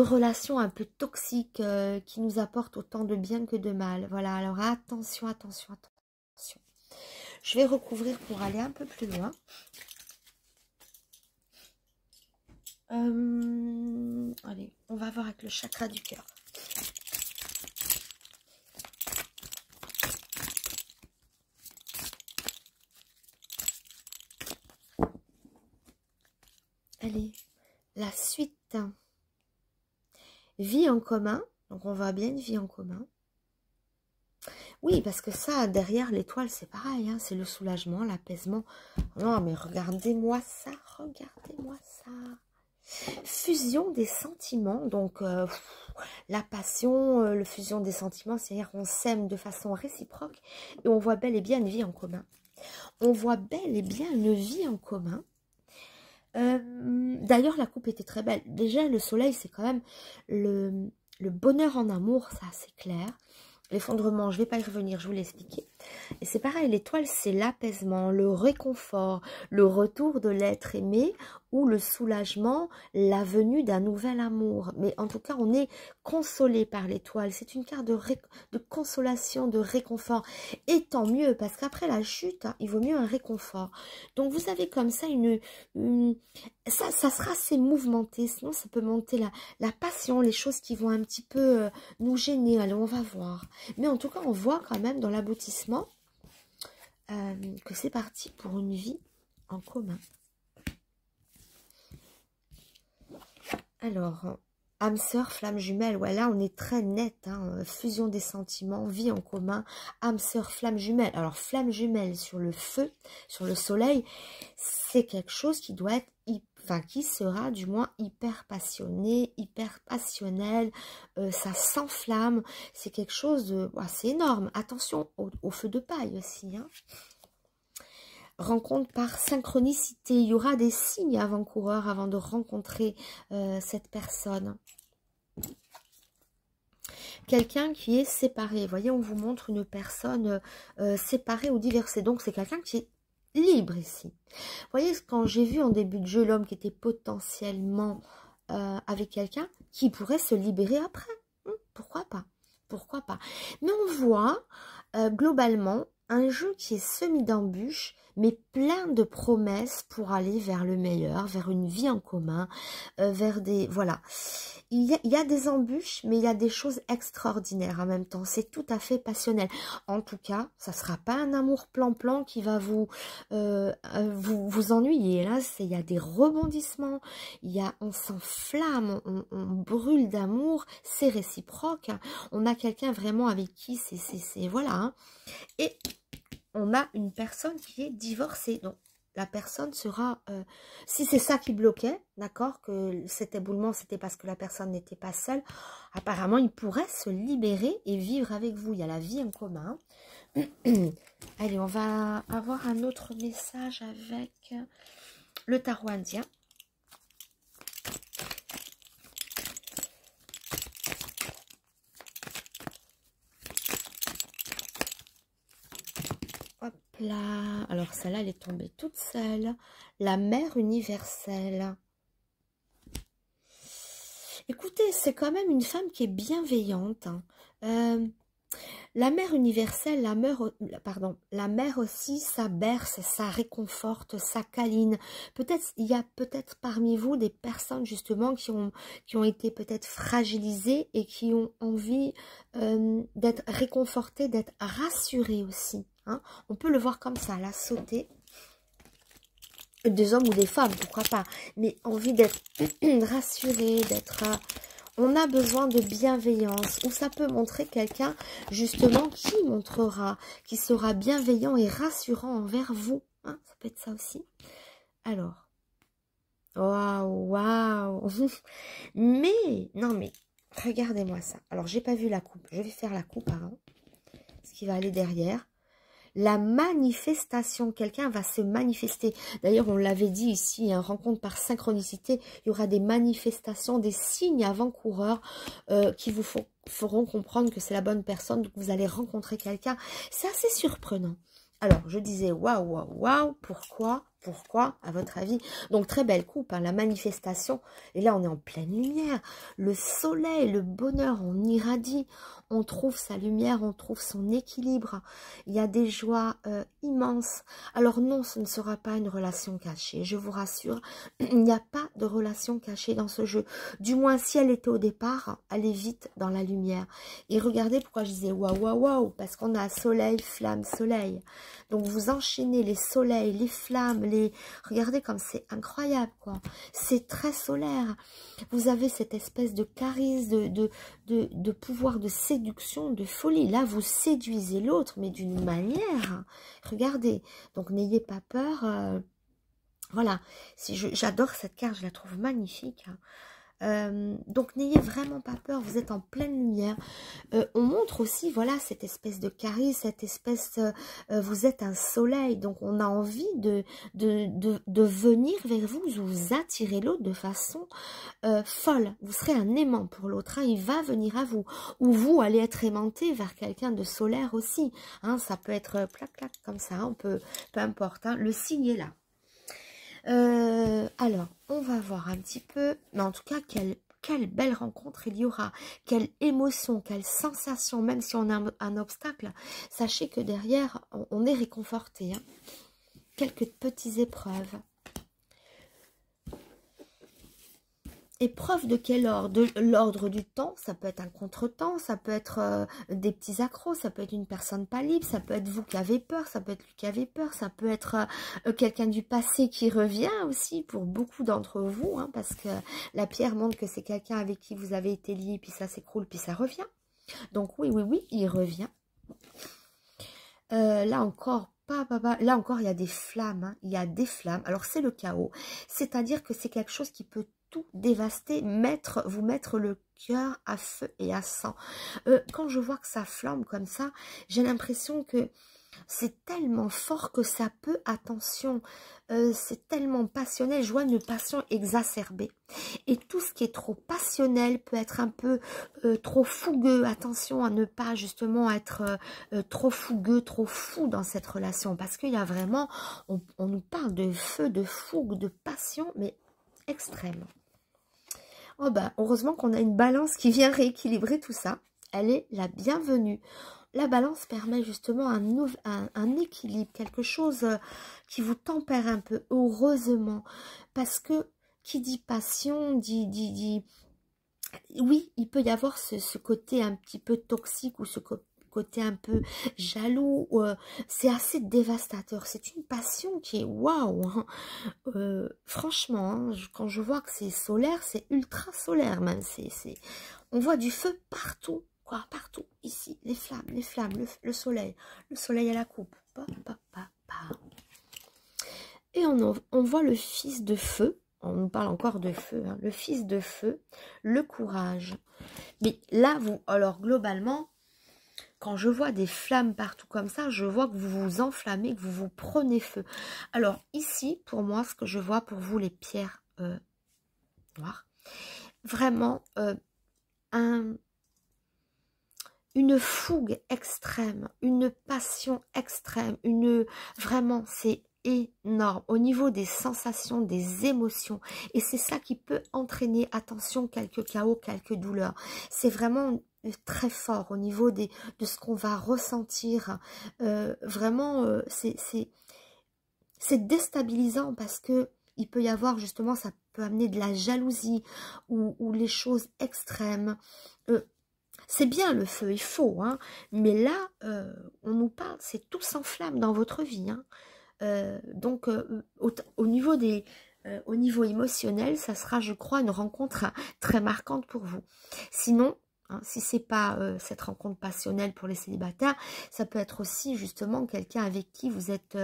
relations un peu toxiques qui nous apportent autant de bien que de mal. Voilà, alors attention, attention, attention. Je vais recouvrir pour aller un peu plus loin. Allez, on va voir avec le chakra du cœur. Allez, la suite. Vie en commun. Donc, on voit bien une vie en commun. Oui, parce que ça, derrière l'étoile, c'est pareil. Hein, c'est le soulagement, l'apaisement. Non, mais regardez-moi ça. Regardez-moi ça. Fusion des sentiments. Donc, la passion, le fusion des sentiments, c'est-à-dire qu'on s'aime de façon réciproque. Et on voit bel et bien une vie en commun. On voit bel et bien une vie en commun. D'ailleurs, la coupe était très belle. Déjà, le soleil, c'est quand même le bonheur en amour, ça, c'est clair. L'effondrement, je ne vais pas y revenir, je vous l'ai expliqué. Et c'est pareil, l'étoile, c'est l'apaisement, le réconfort, le retour de l'être aimé ou le soulagement, la venue d'un nouvel amour. Mais en tout cas, on est consolé par l'étoile. C'est une carte de consolation, de réconfort. Et tant mieux, parce qu'après la chute, hein, il vaut mieux un réconfort. Donc, vous avez comme ça ça sera assez mouvementé. Sinon, ça peut monter la passion, les choses qui vont un petit peu nous gêner. Allez, on va voir. Mais en tout cas, on voit quand même dans l'aboutissement que c'est parti pour une vie en commun. Alors, âme sœur, flamme jumelle, ouais, là on est très net, hein, fusion des sentiments, vie en commun, âme sœur, flamme jumelle. Alors, flamme jumelle sur le feu, sur le soleil, c'est quelque chose qui doit être, qui sera du moins hyper passionné, hyper passionnel, ça s'enflamme, c'est quelque chose de, c'est énorme. Attention au feu de paille aussi, hein. Rencontre par synchronicité. Il y aura des signes avant-coureurs avant de rencontrer cette personne. Quelqu'un qui est séparé. Vous voyez, on vous montre une personne séparée ou divorcée. Donc, c'est quelqu'un qui est libre ici. Vous voyez, quand j'ai vu en début de jeu l'homme qui était potentiellement avec quelqu'un qui pourrait se libérer après. Pourquoi pas? Pourquoi pas? Mais on voit globalement un jeu qui est semé d'embûches, mais plein de promesses pour aller vers le meilleur, vers une vie en commun, vers des... Voilà. Il y a des embûches, mais il y a des choses extraordinaires en même temps. C'est tout à fait passionnel. En tout cas, ça ne sera pas un amour plan-plan qui va vous ennuyer. Là, il y a des rebondissements, on s'enflamme, on brûle d'amour, c'est réciproque. On a quelqu'un vraiment avec qui c'est voilà. Hein. Et on a une personne qui est divorcée. Donc, la personne sera... si c'est ça qui bloquait, d'accord, que cet éboulement, c'était parce que la personne n'était pas seule, apparemment, il pourrait se libérer et vivre avec vous. Il y a la vie en commun. Allez, on va avoir un autre message avec le tarot indien. Là, alors celle-là, elle est tombée toute seule. La mère universelle. Écoutez, c'est quand même une femme qui est bienveillante. Hein. La mère universelle, la mère aussi, ça berce, ça réconforte, ça câline. Peut-être, il y a peut-être parmi vous des personnes justement qui ont été peut-être fragilisées et qui ont envie d'être réconfortées, d'être rassurées aussi. Hein. On peut le voir comme ça, la sauter. Des hommes ou des femmes, pourquoi pas. Mais envie d'être rassurée, d'être... on a besoin de bienveillance. Ou ça peut montrer quelqu'un, justement, qui sera bienveillant et rassurant envers vous. Hein, ça peut être ça aussi. Alors. Waouh, waouh. Mais, non mais, regardez-moi ça. Alors, j'ai pas vu la coupe. Je vais faire la coupe avant. Ce qui va aller derrière. La manifestation, quelqu'un va se manifester. D'ailleurs, on l'avait dit ici, hein, rencontre par synchronicité, il y aura des manifestations, des signes avant-coureurs qui vous feront comprendre que c'est la bonne personne, donc vous allez rencontrer quelqu'un. C'est assez surprenant. Alors, je disais, waouh, waouh, waouh, pourquoi, à votre avis? Donc, très belle coupe, hein, la manifestation. Et là, on est en pleine lumière. Le soleil, le bonheur, on irradie. On trouve sa lumière, on trouve son équilibre. Il y a des joies immenses. Alors non, ce ne sera pas une relation cachée. Je vous rassure, il n'y a pas de relation cachée dans ce jeu. Du moins, si elle était au départ, allez vite dans la lumière. Et regardez pourquoi je disais waouh, waouh, waouh. Parce qu'on a soleil, flamme, soleil. Donc vous enchaînez les soleils, les flammes, trembler. Regardez comme c'est incroyable, quoi. C'est très solaire. Vous avez cette espèce de charisme, de pouvoir de séduction, de folie. Là, vous séduisez l'autre, mais d'une manière. Regardez. Donc, n'ayez pas peur. Voilà. Si j'adore cette carte, je la trouve magnifique. Donc n'ayez vraiment pas peur, vous êtes en pleine lumière. On montre aussi, voilà, cette espèce de charisme, cette espèce, vous êtes un soleil, donc on a envie de venir vers vous, vous attirez l'autre de façon folle. Vous serez un aimant pour l'autre, hein, il va venir à vous, ou vous allez être aimanté vers quelqu'un de solaire aussi, hein, ça peut être clac clac comme ça, hein, peu importe, hein, le signe est là. Alors, on va voir un petit peu, mais en tout cas, quelle belle rencontre il y aura, quelle émotion, quelle sensation, même si on a un obstacle, sachez que derrière, on est réconforté. Hein. Quelques petites épreuves. Épreuve de quel ordre? De l'ordre du temps, ça peut être un contretemps, ça peut être des petits accros, ça peut être une personne pas libre, ça peut être vous qui avez peur, ça peut être lui qui avait peur, ça peut être quelqu'un du passé qui revient aussi pour beaucoup d'entre vous, hein, parce que la pierre montre que c'est quelqu'un avec qui vous avez été lié, puis ça s'écroule, puis ça revient. Donc oui, il revient. Là encore, là encore, il y a des flammes, hein, il y a des flammes. Alors c'est le chaos, c'est-à-dire que c'est quelque chose qui peut tout dévaster, vous mettre le cœur à feu et à sang. Quand je vois que ça flambe comme ça, j'ai l'impression que c'est tellement fort que ça peut, attention, c'est tellement passionnel, je vois une passion exacerbée. Et tout ce qui est trop passionnel peut être un peu trop fougueux. Attention à ne pas justement être trop fougueux, trop fou dans cette relation. Parce qu'il y a vraiment, on nous parle de feu, de fougue, de passion, mais extrême. Oh ben, heureusement qu'on a une balance qui vient rééquilibrer tout ça. Elle est la bienvenue. La balance permet justement un équilibre, quelque chose qui vous tempère un peu, heureusement. Parce que qui dit passion, dit oui, il peut y avoir ce côté un petit peu toxique ou ce côté un peu jaloux, c'est assez dévastateur. C'est une passion qui est waouh, hein. Franchement, hein, quand je vois que c'est solaire, c'est ultra solaire même. On voit du feu partout, quoi, partout. Ici, les flammes, le soleil à la coupe. Et on voit le fils de feu. On nous parle encore de feu, hein, le fils de feu, le courage. Mais là, alors globalement, quand je vois des flammes partout comme ça, je vois que vous vous enflammez, que vous vous prenez feu. Alors ici, pour moi, ce que je vois pour vous, les pierres noires, vraiment une fougue extrême, une passion extrême, vraiment, c'est énorme au niveau des sensations, des émotions, et c'est ça qui peut entraîner, attention, quelques chaos, quelques douleurs. C'est vraiment très fort au niveau de ce qu'on va ressentir. Vraiment, c'est déstabilisant parce que il peut y avoir justement, ça peut amener de la jalousie ou les choses extrêmes. C'est bien, le feu est faux, hein, mais là, on nous parle, c'est tout s'enflamme dans votre vie, hein. Donc, au niveau émotionnel, ça sera, je crois, une rencontre très marquante pour vous. Sinon, hein, si c'est pas cette rencontre passionnelle pour les célibataires, ça peut être aussi justement quelqu'un avec qui vous êtes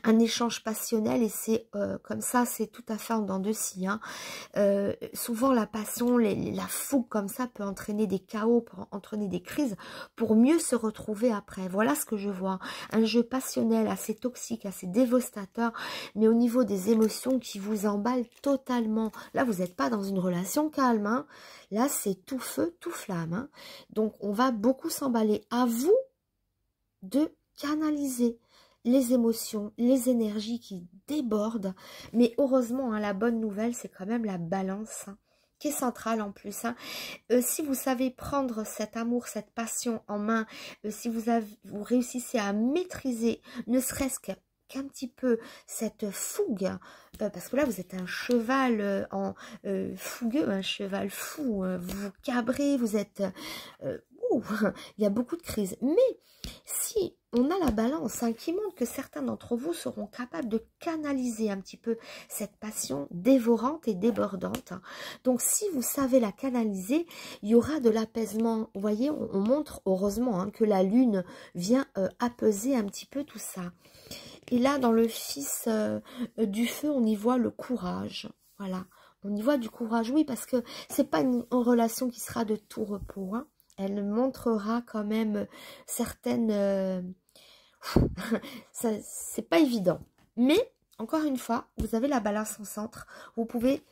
un échange passionnel, et c'est comme ça, c'est tout à fait en dents de scie, hein. Souvent la passion, la fougue comme ça peut entraîner des chaos, pour entraîner des crises, pour mieux se retrouver après. Voilà ce que je vois, un jeu passionnel assez toxique, assez dévastateur, mais au niveau des émotions qui vous emballent totalement. Là, vous n'êtes pas dans une relation calme, hein. Là, c'est tout feu, tout flamme, hein. Donc, on va beaucoup s'emballer. À vous de canaliser les émotions, les énergies qui débordent. Mais heureusement, hein, la bonne nouvelle, c'est quand même la balance, hein, qui est centrale en plus, hein. Si vous savez prendre cet amour, cette passion en main, si vous réussissez à maîtriser, ne serait-ce qu'un petit peu cette fougue, parce que là vous êtes un cheval fougueux, un cheval fou, vous vous cabrez, vous êtes il y a beaucoup de crises. Mais si on a la balance qui montre que certains d'entre vous seront capables de canaliser un petit peu cette passion dévorante et débordante. Donc si vous savez la canaliser, il y aura de l'apaisement. Vous voyez, on montre heureusement que la lune vient apaiser un petit peu tout ça. Et là, dans le fils du feu, on y voit le courage. Voilà, on y voit du courage, oui, parce que c'est pas une relation qui sera de tout repos. Elle montrera quand même certaines... c'est pas évident. Mais, encore une fois, vous avez la balance en centre. Vous pouvez...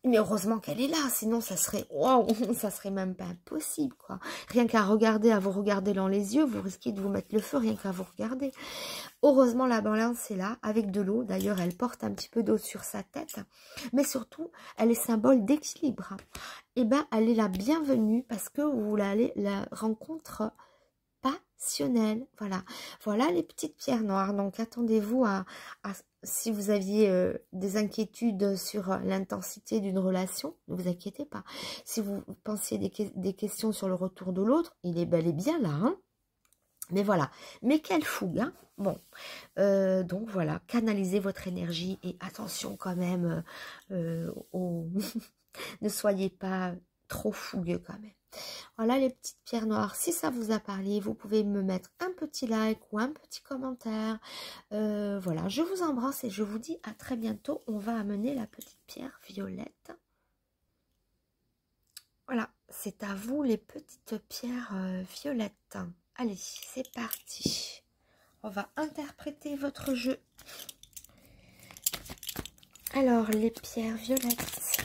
Mais heureusement qu'elle est là, sinon ça serait... Waouh, ça serait même pas impossible, quoi. Rien qu'à regarder, à vous regarder dans les yeux, vous risquez de vous mettre le feu, rien qu'à vous regarder. Heureusement, la balance est là, avec de l'eau. D'ailleurs, elle porte un petit peu d'eau sur sa tête. Mais surtout, elle est symbole d'équilibre. Et bien, elle est la bienvenue parce que vous allez la rencontre passionnelle. Voilà. Voilà les petites pierres noires. Donc, attendez-vous à si vous aviez des inquiétudes sur l'intensité d'une relation, ne vous inquiétez pas. Si vous pensiez des questions sur le retour de l'autre, il est bel et bien là, Mais voilà, mais quelle fougue, Bon, donc voilà, canalisez votre énergie et attention quand même, ne soyez pas trop fougueux quand même. Voilà les petites pierres noires. Si ça vous a parlé, vous pouvez me mettre un petit like ou un petit commentaire. Voilà, je vous embrasse et je vous dis à très bientôt. On va amener la petite pierre violette. Voilà, c'est à vous les petites pierres violettes. Allez, c'est parti. On va interpréter votre jeu. Alors, les pierres violettes.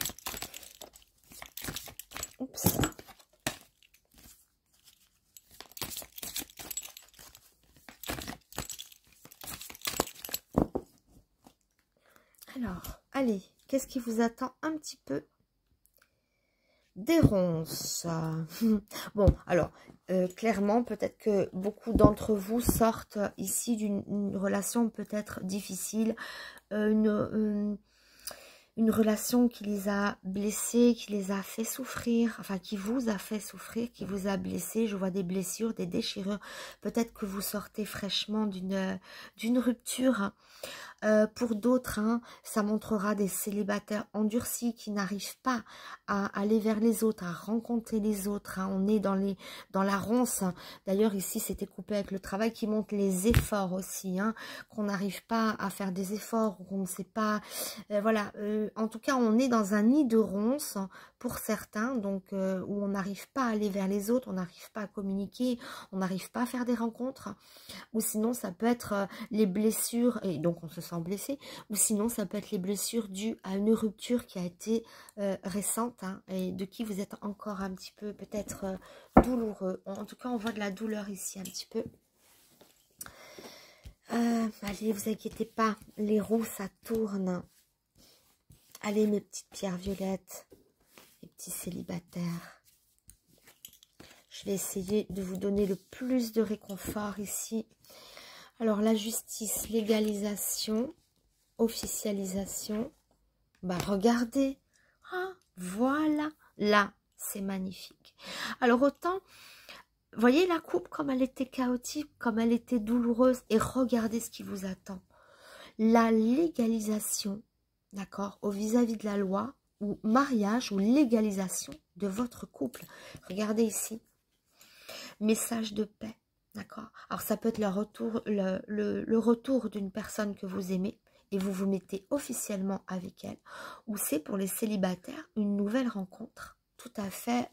Oups. Alors, allez, qu'est-ce qui vous attend un petit peu? Des ronces. Bon, alors, clairement, peut-être que beaucoup d'entre vous sortent ici d'une relation peut-être difficile, une relation qui les a blessés, qui les a fait souffrir, enfin qui vous a fait souffrir, qui vous a blessé. Je vois des blessures, des déchirures. Peut-être que vous sortez fraîchement d'une rupture. Pour d'autres, ça montrera des célibataires endurcis qui n'arrivent pas à aller vers les autres, à rencontrer les autres. On est dans la ronce. D'ailleurs, ici, c'était coupé avec le travail qui montre les efforts aussi, qu'on n'arrive pas à faire des efforts, qu'on ne sait pas... voilà, en tout cas, on est dans un nid de ronce pour certains, donc où on n'arrive pas à aller vers les autres, on n'arrive pas à communiquer, on n'arrive pas à faire des rencontres. Ou sinon, ça peut être les blessures, et donc on se sent blessé, ou sinon ça peut être les blessures dues à une rupture qui a été récente, et de qui vous êtes encore un petit peu peut-être douloureux. En tout cas, on voit de la douleur ici un petit peu. Allez, vous inquiétez pas, les roues ça tourne. Allez mes petites pierres violettes, les petits célibataires. Je vais essayer de vous donner le plus de réconfort ici. Alors, la justice, légalisation, officialisation. Bah, regardez. Voilà. Là, c'est magnifique. Alors, autant, voyez la coupe comme elle était chaotique, comme elle était douloureuse. Et regardez ce qui vous attend. La légalisation, d'accord, au vis-à-vis de la loi, ou mariage, ou légalisation de votre couple. Regardez ici. Message de paix. D'accord. Alors, ça peut être le retour d'une personne que vous aimez et vous vous mettez officiellement avec elle. Ou c'est pour les célibataires une nouvelle rencontre tout à fait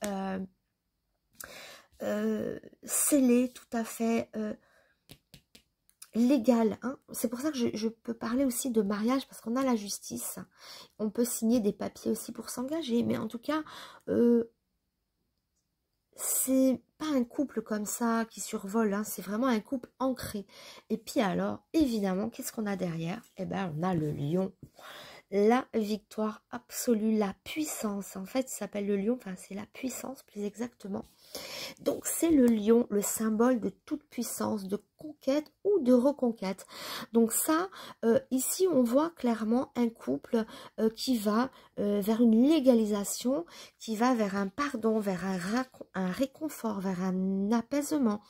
scellée, tout à fait légale. C'est pour ça que je peux parler aussi de mariage parce qu'on a la justice. On peut signer des papiers aussi pour s'engager. Mais en tout cas... c'est pas un couple comme ça qui survole, c'est vraiment un couple ancré. Et puis alors, évidemment, qu'est-ce qu'on a derrière? Eh ben, on a le lion. la victoire absolue, la puissance. En fait, ça s'appelle le lion, enfin c'est la puissance plus exactement. Donc c'est le lion, le symbole de toute puissance, de conquête ou de reconquête. Donc ça, ici on voit clairement un couple qui va vers une légalisation, qui va vers un pardon, vers un réconfort, vers un apaisement.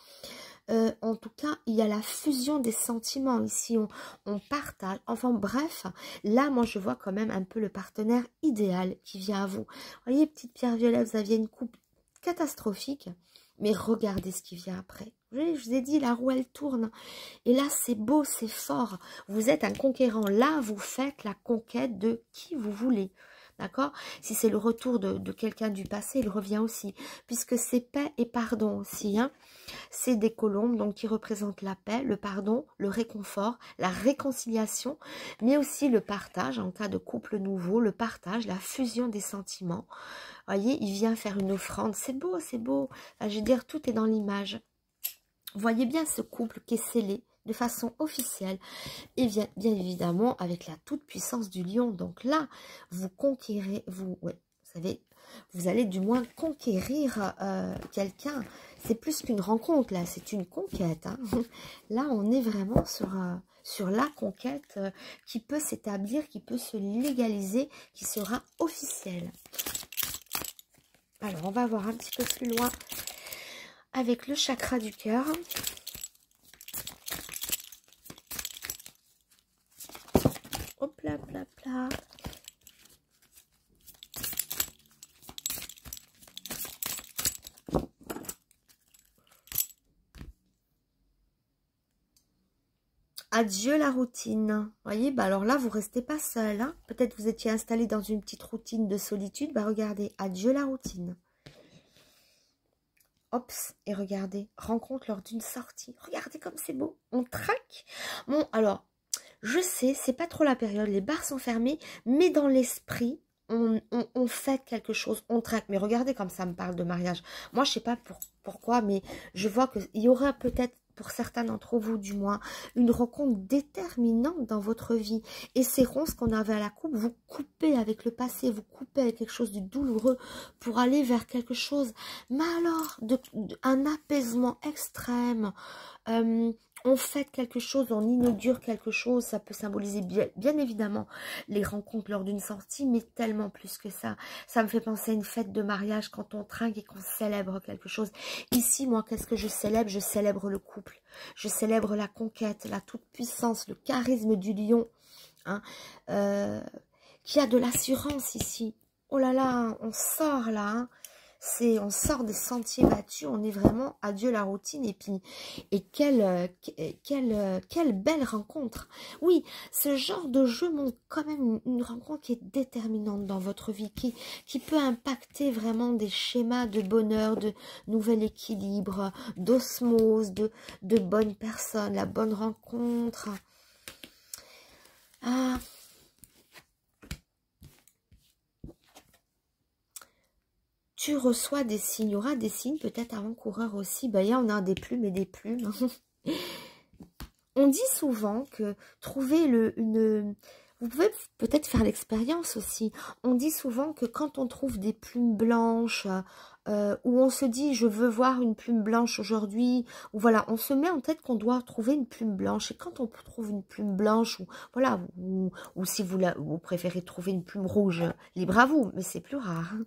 En tout cas, il y a la fusion des sentiments. Ici, on partage. Enfin, bref, là, moi, je vois quand même un peu le partenaire idéal qui vient à vous. Vous voyez, petite pierre violette, vous aviez une coupe catastrophique. Mais regardez ce qui vient après. Je vous ai dit, la roue, elle tourne. Et là, c'est beau, c'est fort. Vous êtes un conquérant. Là, vous faites la conquête de qui vous voulez. D'accord? Si c'est le retour de quelqu'un du passé, il revient aussi. Puisque c'est paix et pardon aussi. Hein. C'est des colombes donc qui représentent la paix, le pardon, le réconfort, la réconciliation, mais aussi le partage en cas de couple nouveau, le partage, la fusion des sentiments. Voyez, il vient faire une offrande. C'est beau, c'est beau. Enfin, je veux dire, tout est dans l'image. Voyez bien ce couple qui est scellé de façon officielle et bien évidemment avec la toute-puissance du lion. Donc là, vous conquérez, vous savez, vous allez du moins conquérir quelqu'un. C'est plus qu'une rencontre, là, c'est une conquête. Hein. Là, on est vraiment sur la conquête qui peut s'établir, qui peut se légaliser, qui sera officielle. Alors, on va voir un petit peu plus loin avec le chakra du cœur. Hop là, pla, pla. Adieu la routine. Voyez, bah alors là, vous restez pas seul. Hein. Peut-être vous étiez installé dans une petite routine de solitude. Bah regardez, adieu la routine. Ops, et regardez, rencontre lors d'une sortie. Regardez comme c'est beau. On traque. Bon, alors, je sais, c'est pas trop la période. Les bars sont fermés, mais dans l'esprit, on fait quelque chose. On traque. Mais regardez comme ça me parle de mariage. Moi, je sais pas pourquoi, mais je vois qu'il y aura peut-être, pour certains d'entre vous du moins, une rencontre déterminante dans votre vie. Et ces ronces qu'on avait à la coupe, vous coupez avec le passé, vous coupez avec quelque chose de douloureux pour aller vers quelque chose, mais alors, un apaisement extrême. On fait quelque chose, on inaugure quelque chose, ça peut symboliser bien évidemment les rencontres lors d'une sortie, mais tellement plus que ça. Ça me fait penser à une fête de mariage quand on trinque et qu'on célèbre quelque chose. Ici, moi, qu'est-ce que je célèbre? Je célèbre le couple, je célèbre la conquête, la toute-puissance, le charisme du lion, hein, qui a de l'assurance ici. Oh là là, on sort là, hein. On sort des sentiers battus, on est vraiment adieu la routine et quelle belle rencontre. Oui, ce genre de jeu montre quand même une rencontre qui est déterminante dans votre vie, qui peut impacter vraiment des schémas de bonheur, de nouvel équilibre, d'osmose, de bonnes personnes, la bonne rencontre. Ah, tu reçois des signes, il y aura des signes peut-être avant-coureur aussi. Ben, on a des plumes et des plumes. On dit souvent que trouver vous pouvez peut-être faire l'expérience aussi. On dit souvent que quand on trouve des plumes blanches, où on se dit je veux voir une plume blanche aujourd'hui, ou voilà, on se met en tête qu'on doit trouver une plume blanche. Et quand on trouve une plume blanche, ou voilà, ou si vous préférez trouver une plume rouge, libre à vous, mais c'est plus rare, hein,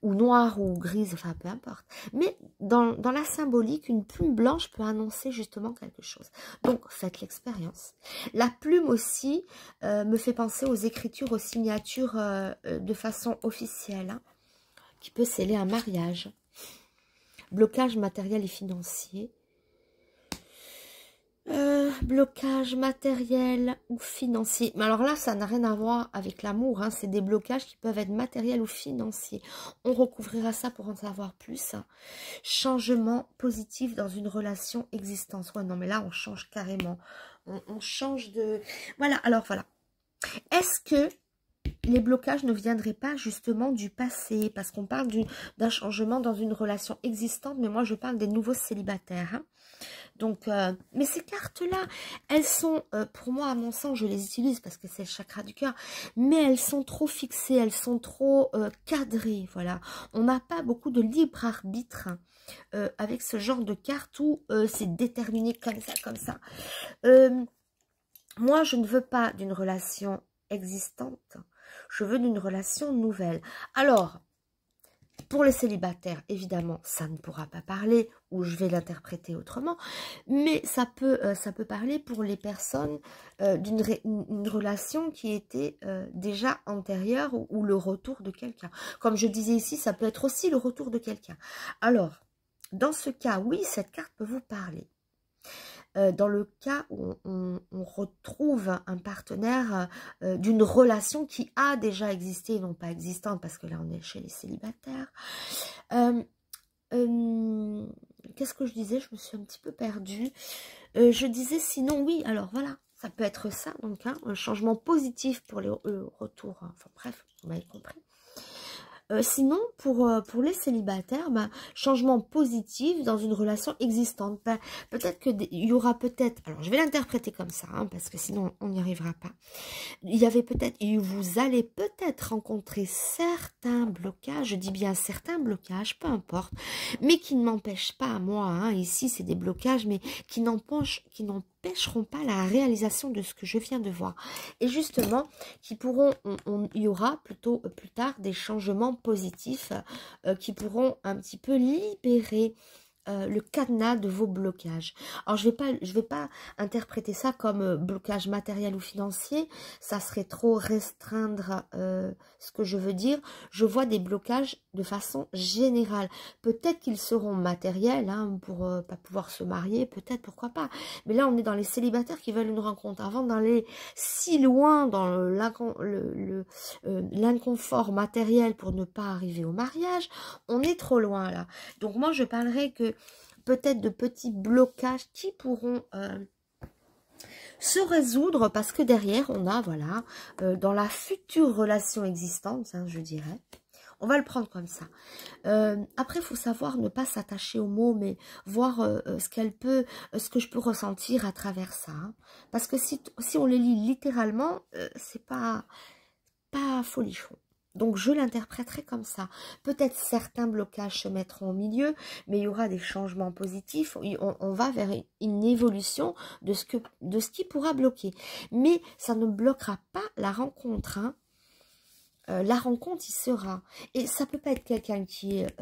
ou noire ou grise, enfin peu importe. Mais dans la symbolique, une plume blanche peut annoncer justement quelque chose. Donc faites l'expérience. La plume aussi me fait penser aux écritures, aux signatures de façon officielle, hein, qui peut sceller un mariage. Blocage matériel et financier. Blocage matériel ou financier. Mais alors là, ça n'a rien à voir avec l'amour. Hein. C'est des blocages qui peuvent être matériels ou financiers. On recouvrira ça pour en savoir plus. Hein. Changement positif dans une relation existence. Ouais, non, mais là, on change carrément. On change de... Voilà, alors voilà. Est-ce que les blocages ne viendraient pas justement du passé, parce qu'on parle d'un changement dans une relation existante, mais moi je parle des nouveaux célibataires. Hein. Donc, mais ces cartes-là, elles sont, pour moi, à mon sens, je les utilise parce que c'est le chakra du cœur, mais elles sont trop fixées, elles sont trop cadrées, voilà. On n'a pas beaucoup de libre arbitre avec ce genre de cartes où c'est déterminé comme ça, comme ça. Moi, je ne veux pas d'une relation existante, je veux d'une relation nouvelle. Alors, pour les célibataires, évidemment, ça ne pourra pas parler, ou je vais l'interpréter autrement, mais ça peut parler pour les personnes d'une relation qui était déjà antérieure, ou le retour de quelqu'un. Comme je disais ici, ça peut être aussi le retour de quelqu'un. Alors, dans ce cas, oui, cette carte peut vous parler. Dans le cas où on retrouve un partenaire d'une relation qui a déjà existé, non pas existante, parce que là on est chez les célibataires. Qu'est-ce que je disais? Je me suis un petit peu perdue. Je disais sinon oui, alors voilà, ça peut être ça, donc hein, un changement positif pour le retour, enfin bref, vous m'avez compris. Sinon, pour les célibataires, bah, changement positif dans une relation existante. Bah, peut-être qu'il y aura peut-être... Alors, je vais l'interpréter comme ça, hein, parce que sinon, on n'y arrivera pas. Il y avait peut-être... Vous allez peut-être rencontrer certains blocages, je dis bien certains blocages, peu importe, mais qui ne m'empêchent pas, moi, hein, ici, c'est des blocages, mais qui n'empêcheront pas la réalisation de ce que je viens de voir. Et justement, qui pourront, il y aura plutôt plus tard des changements positifs qui pourront un petit peu libérer le cadenas de vos blocages. Alors, je vais pas interpréter ça comme blocage matériel ou financier. Ça serait trop restreindre ce que je veux dire. Je vois des blocages de façon générale. Peut-être qu'ils seront matériels, hein, pour pas pouvoir se marier, peut-être, pourquoi pas. Mais là, on est dans les célibataires qui veulent une rencontre. Avant d'aller si loin dans l'inconfort matériel pour ne pas arriver au mariage, on est trop loin là. Donc moi, je parlerai que peut-être de petits blocages qui pourront se résoudre parce que derrière, on a, voilà, dans la future relation existante, hein, je dirais, on va le prendre comme ça. Après, il faut savoir ne pas s'attacher aux mots, mais voir ce que je peux ressentir à travers ça. Hein. Parce que si on les lit littéralement, c'est pas folichon. Donc, je l'interpréterai comme ça. Peut-être certains blocages se mettront au milieu, mais il y aura des changements positifs. On va vers une évolution de ce qui pourra bloquer. Mais ça ne bloquera pas la rencontre. Hein. La rencontre, il sera. Et ça peut pas être quelqu'un qui est...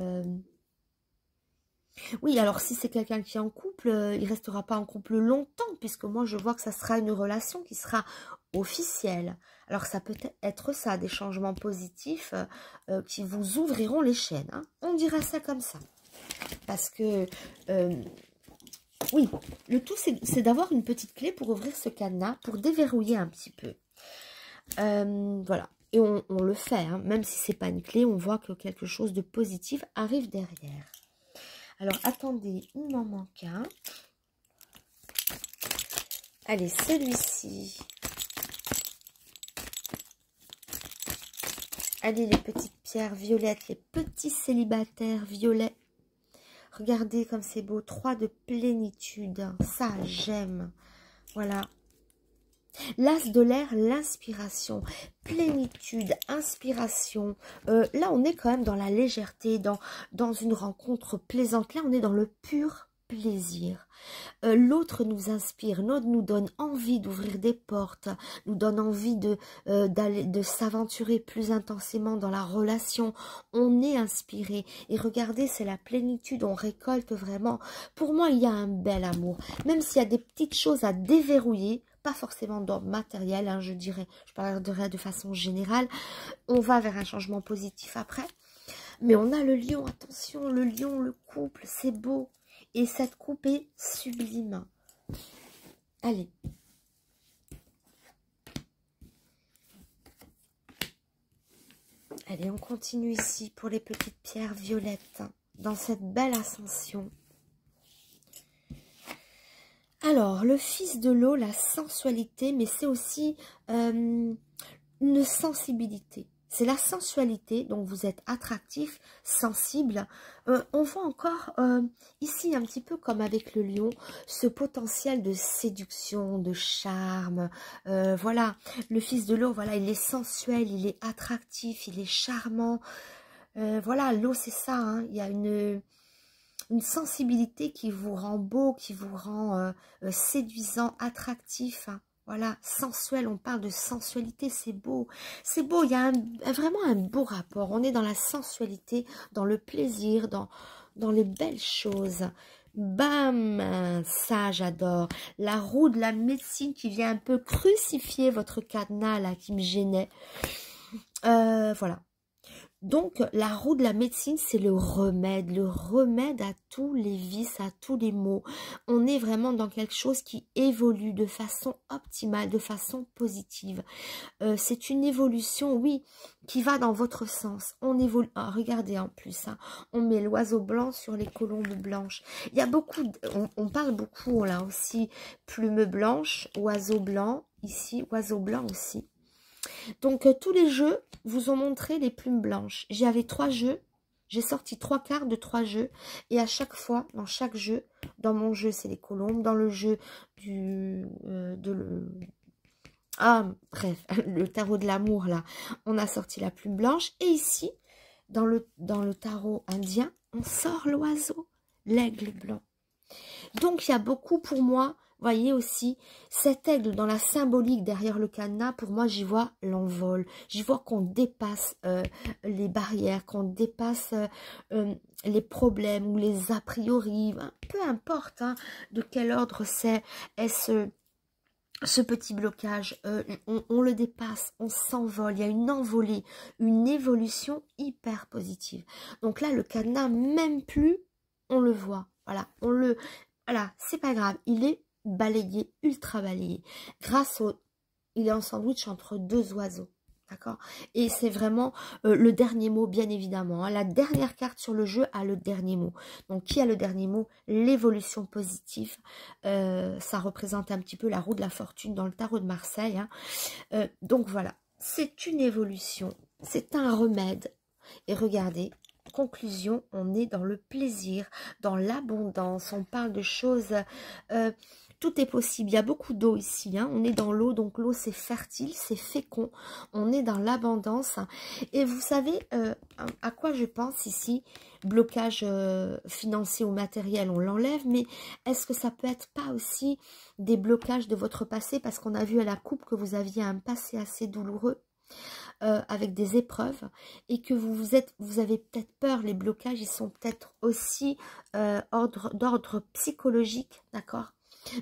Oui, alors si c'est quelqu'un qui est en couple, il restera pas en couple longtemps, puisque moi, je vois que ça sera une relation qui sera officielle. Alors, ça peut être ça, des changements positifs qui vous ouvriront les chaînes. Hein. On dira ça comme ça. Parce que, oui, le tout, c'est d'avoir une petite clé pour ouvrir ce cadenas, pour déverrouiller un petit peu. Voilà. Et on le fait, hein. Même si c'est pas une clé, on voit que quelque chose de positif arrive derrière. Alors, attendez, il m'en manque un. Allez, celui-ci. Allez, les petites pierres violettes, les petits célibataires violets. Regardez comme c'est beau. 3 de plénitude. Ça, j'aime. Voilà. L'as de l'air, l'inspiration, plénitude, inspiration. Là, on est quand même dans la légèreté, dans une rencontre plaisante. Là, on est dans le pur plaisir. L'autre nous inspire, l'autre nous donne envie d'ouvrir des portes, nous donne envie de s'aventurer plus intensément dans la relation. On est inspiré. Et regardez, c'est la plénitude, on récolte vraiment. Pour moi, il y a un bel amour. Même s'il y a des petites choses à déverrouiller, pas forcément d'ordre matériel, hein, je parlerai de façon générale. On va vers un changement positif après. Mais on a le lion, attention, le lion, le couple, c'est beau. Et cette coupe est sublime. Allez. Allez, on continue ici pour les petites pierres violettes, dans cette belle ascension. Alors, le fils de l'eau, la sensualité, mais c'est aussi une sensibilité. C'est la sensualité, donc vous êtes attractif, sensible. On voit encore ici, un petit peu comme avec le lion, ce potentiel de séduction, de charme. Voilà, le fils de l'eau, voilà, il est sensuel, il est attractif, il est charmant. Voilà, l'eau, c'est ça, hein. Il y a une sensibilité qui vous rend beau, qui vous rend séduisant, attractif, hein. Voilà, sensuel, on parle de sensualité, c'est beau, il y a vraiment un beau rapport, on est dans la sensualité, dans le plaisir, dans les belles choses. Bam, ça j'adore, la roue de la médecine qui vient un peu crucifier votre cadenas là, qui me gênait, voilà. Donc, la roue de la médecine, c'est le remède à tous les vices, à tous les maux. On est vraiment dans quelque chose qui évolue de façon optimale, de façon positive. C'est une évolution, oui, qui va dans votre sens. On évolue. Ah, regardez en plus, hein, on met l'oiseau blanc sur les colombes blanches. Il y a beaucoup, on parle beaucoup là aussi, plume blanche, oiseau blanc, ici, oiseau blanc aussi. Donc, tous les jeux vous ont montré les plumes blanches. J'avais 3 jeux. J'ai sorti 3 cartes de 3 jeux. Et à chaque fois, dans chaque jeu, dans mon jeu, c'est les colombes. Dans le jeu bref, le tarot de l'amour, là, on a sorti la plume blanche. Et ici, dans le tarot indien, on sort l'oiseau, l'aigle blanc. Donc, il y a beaucoup pour moi, voyez aussi, cet aigle dans la symbolique derrière le cadenas, pour moi, j'y vois l'envol. J'y vois qu'on dépasse les barrières, qu'on dépasse les problèmes ou les a priori, hein, peu importe hein, de quel ordre c'est. Est-ce ce petit blocage, on le dépasse, on s'envole, il y a une envolée, une évolution hyper positive. Donc là, le cadenas, même plus, on le voit. Voilà, voilà, c'est pas grave, il est balayé, ultra balayé. Il est en sandwich entre 2 oiseaux, d'accord? Et c'est vraiment le dernier mot, bien évidemment. Hein. La dernière carte sur le jeu a le dernier mot. Donc, qui a le dernier mot? L'évolution positive. Ça représente un petit peu la roue de la fortune dans le tarot de Marseille. Hein. Donc, voilà, c'est une évolution, c'est un remède. Et regardez, conclusion, on est dans le plaisir, dans l'abondance, on parle de choses, tout est possible, il y a beaucoup d'eau ici, hein. On est dans l'eau, donc l'eau c'est fertile, c'est fécond, on est dans l'abondance, et vous savez à quoi je pense ici, blocage financier ou matériel, on l'enlève, mais est-ce que ça peut être pas aussi des blocages de votre passé, parce qu'on a vu à la coupe que vous aviez un passé assez douloureux, avec des épreuves et que vous avez peut-être peur, les blocages ils sont peut-être aussi d'ordre psychologique, d'accord,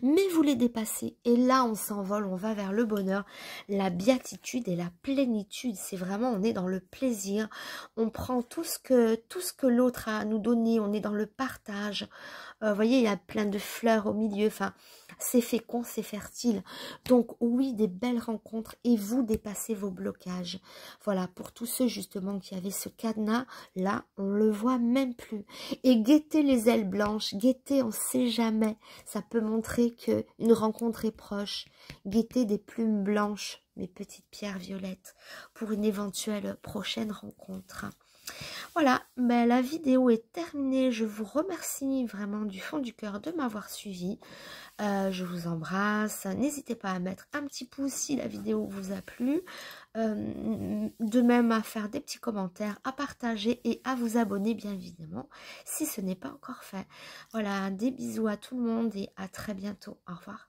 mais vous les dépassez et là on s'envole, on va vers le bonheur, la béatitude et la plénitude. C'est vraiment, on est dans le plaisir, on prend tout ce que l'autre a à nous donner, on est dans le partage. Vous voyez, il y a plein de fleurs au milieu, enfin c'est fécond, c'est fertile. Donc oui, des belles rencontres et vous dépassez vos blocages. Voilà, pour tous ceux justement qui avaient ce cadenas, là, on le voit même plus. Et guettez les ailes blanches, guettez, on sait jamais. Ça peut montrer que une rencontre est proche. Guettez des plumes blanches, mes petites pierres violettes, pour une éventuelle prochaine rencontre. Voilà, ben, la vidéo est terminée. Je vous remercie vraiment du fond du cœur de m'avoir suivi. Je vous embrasse. N'hésitez pas à mettre un petit pouce si la vidéo vous a plu. De même à faire des petits commentaires, à partager et à vous abonner bien évidemment si ce n'est pas encore fait. Voilà, des bisous à tout le monde et à très bientôt. Au revoir.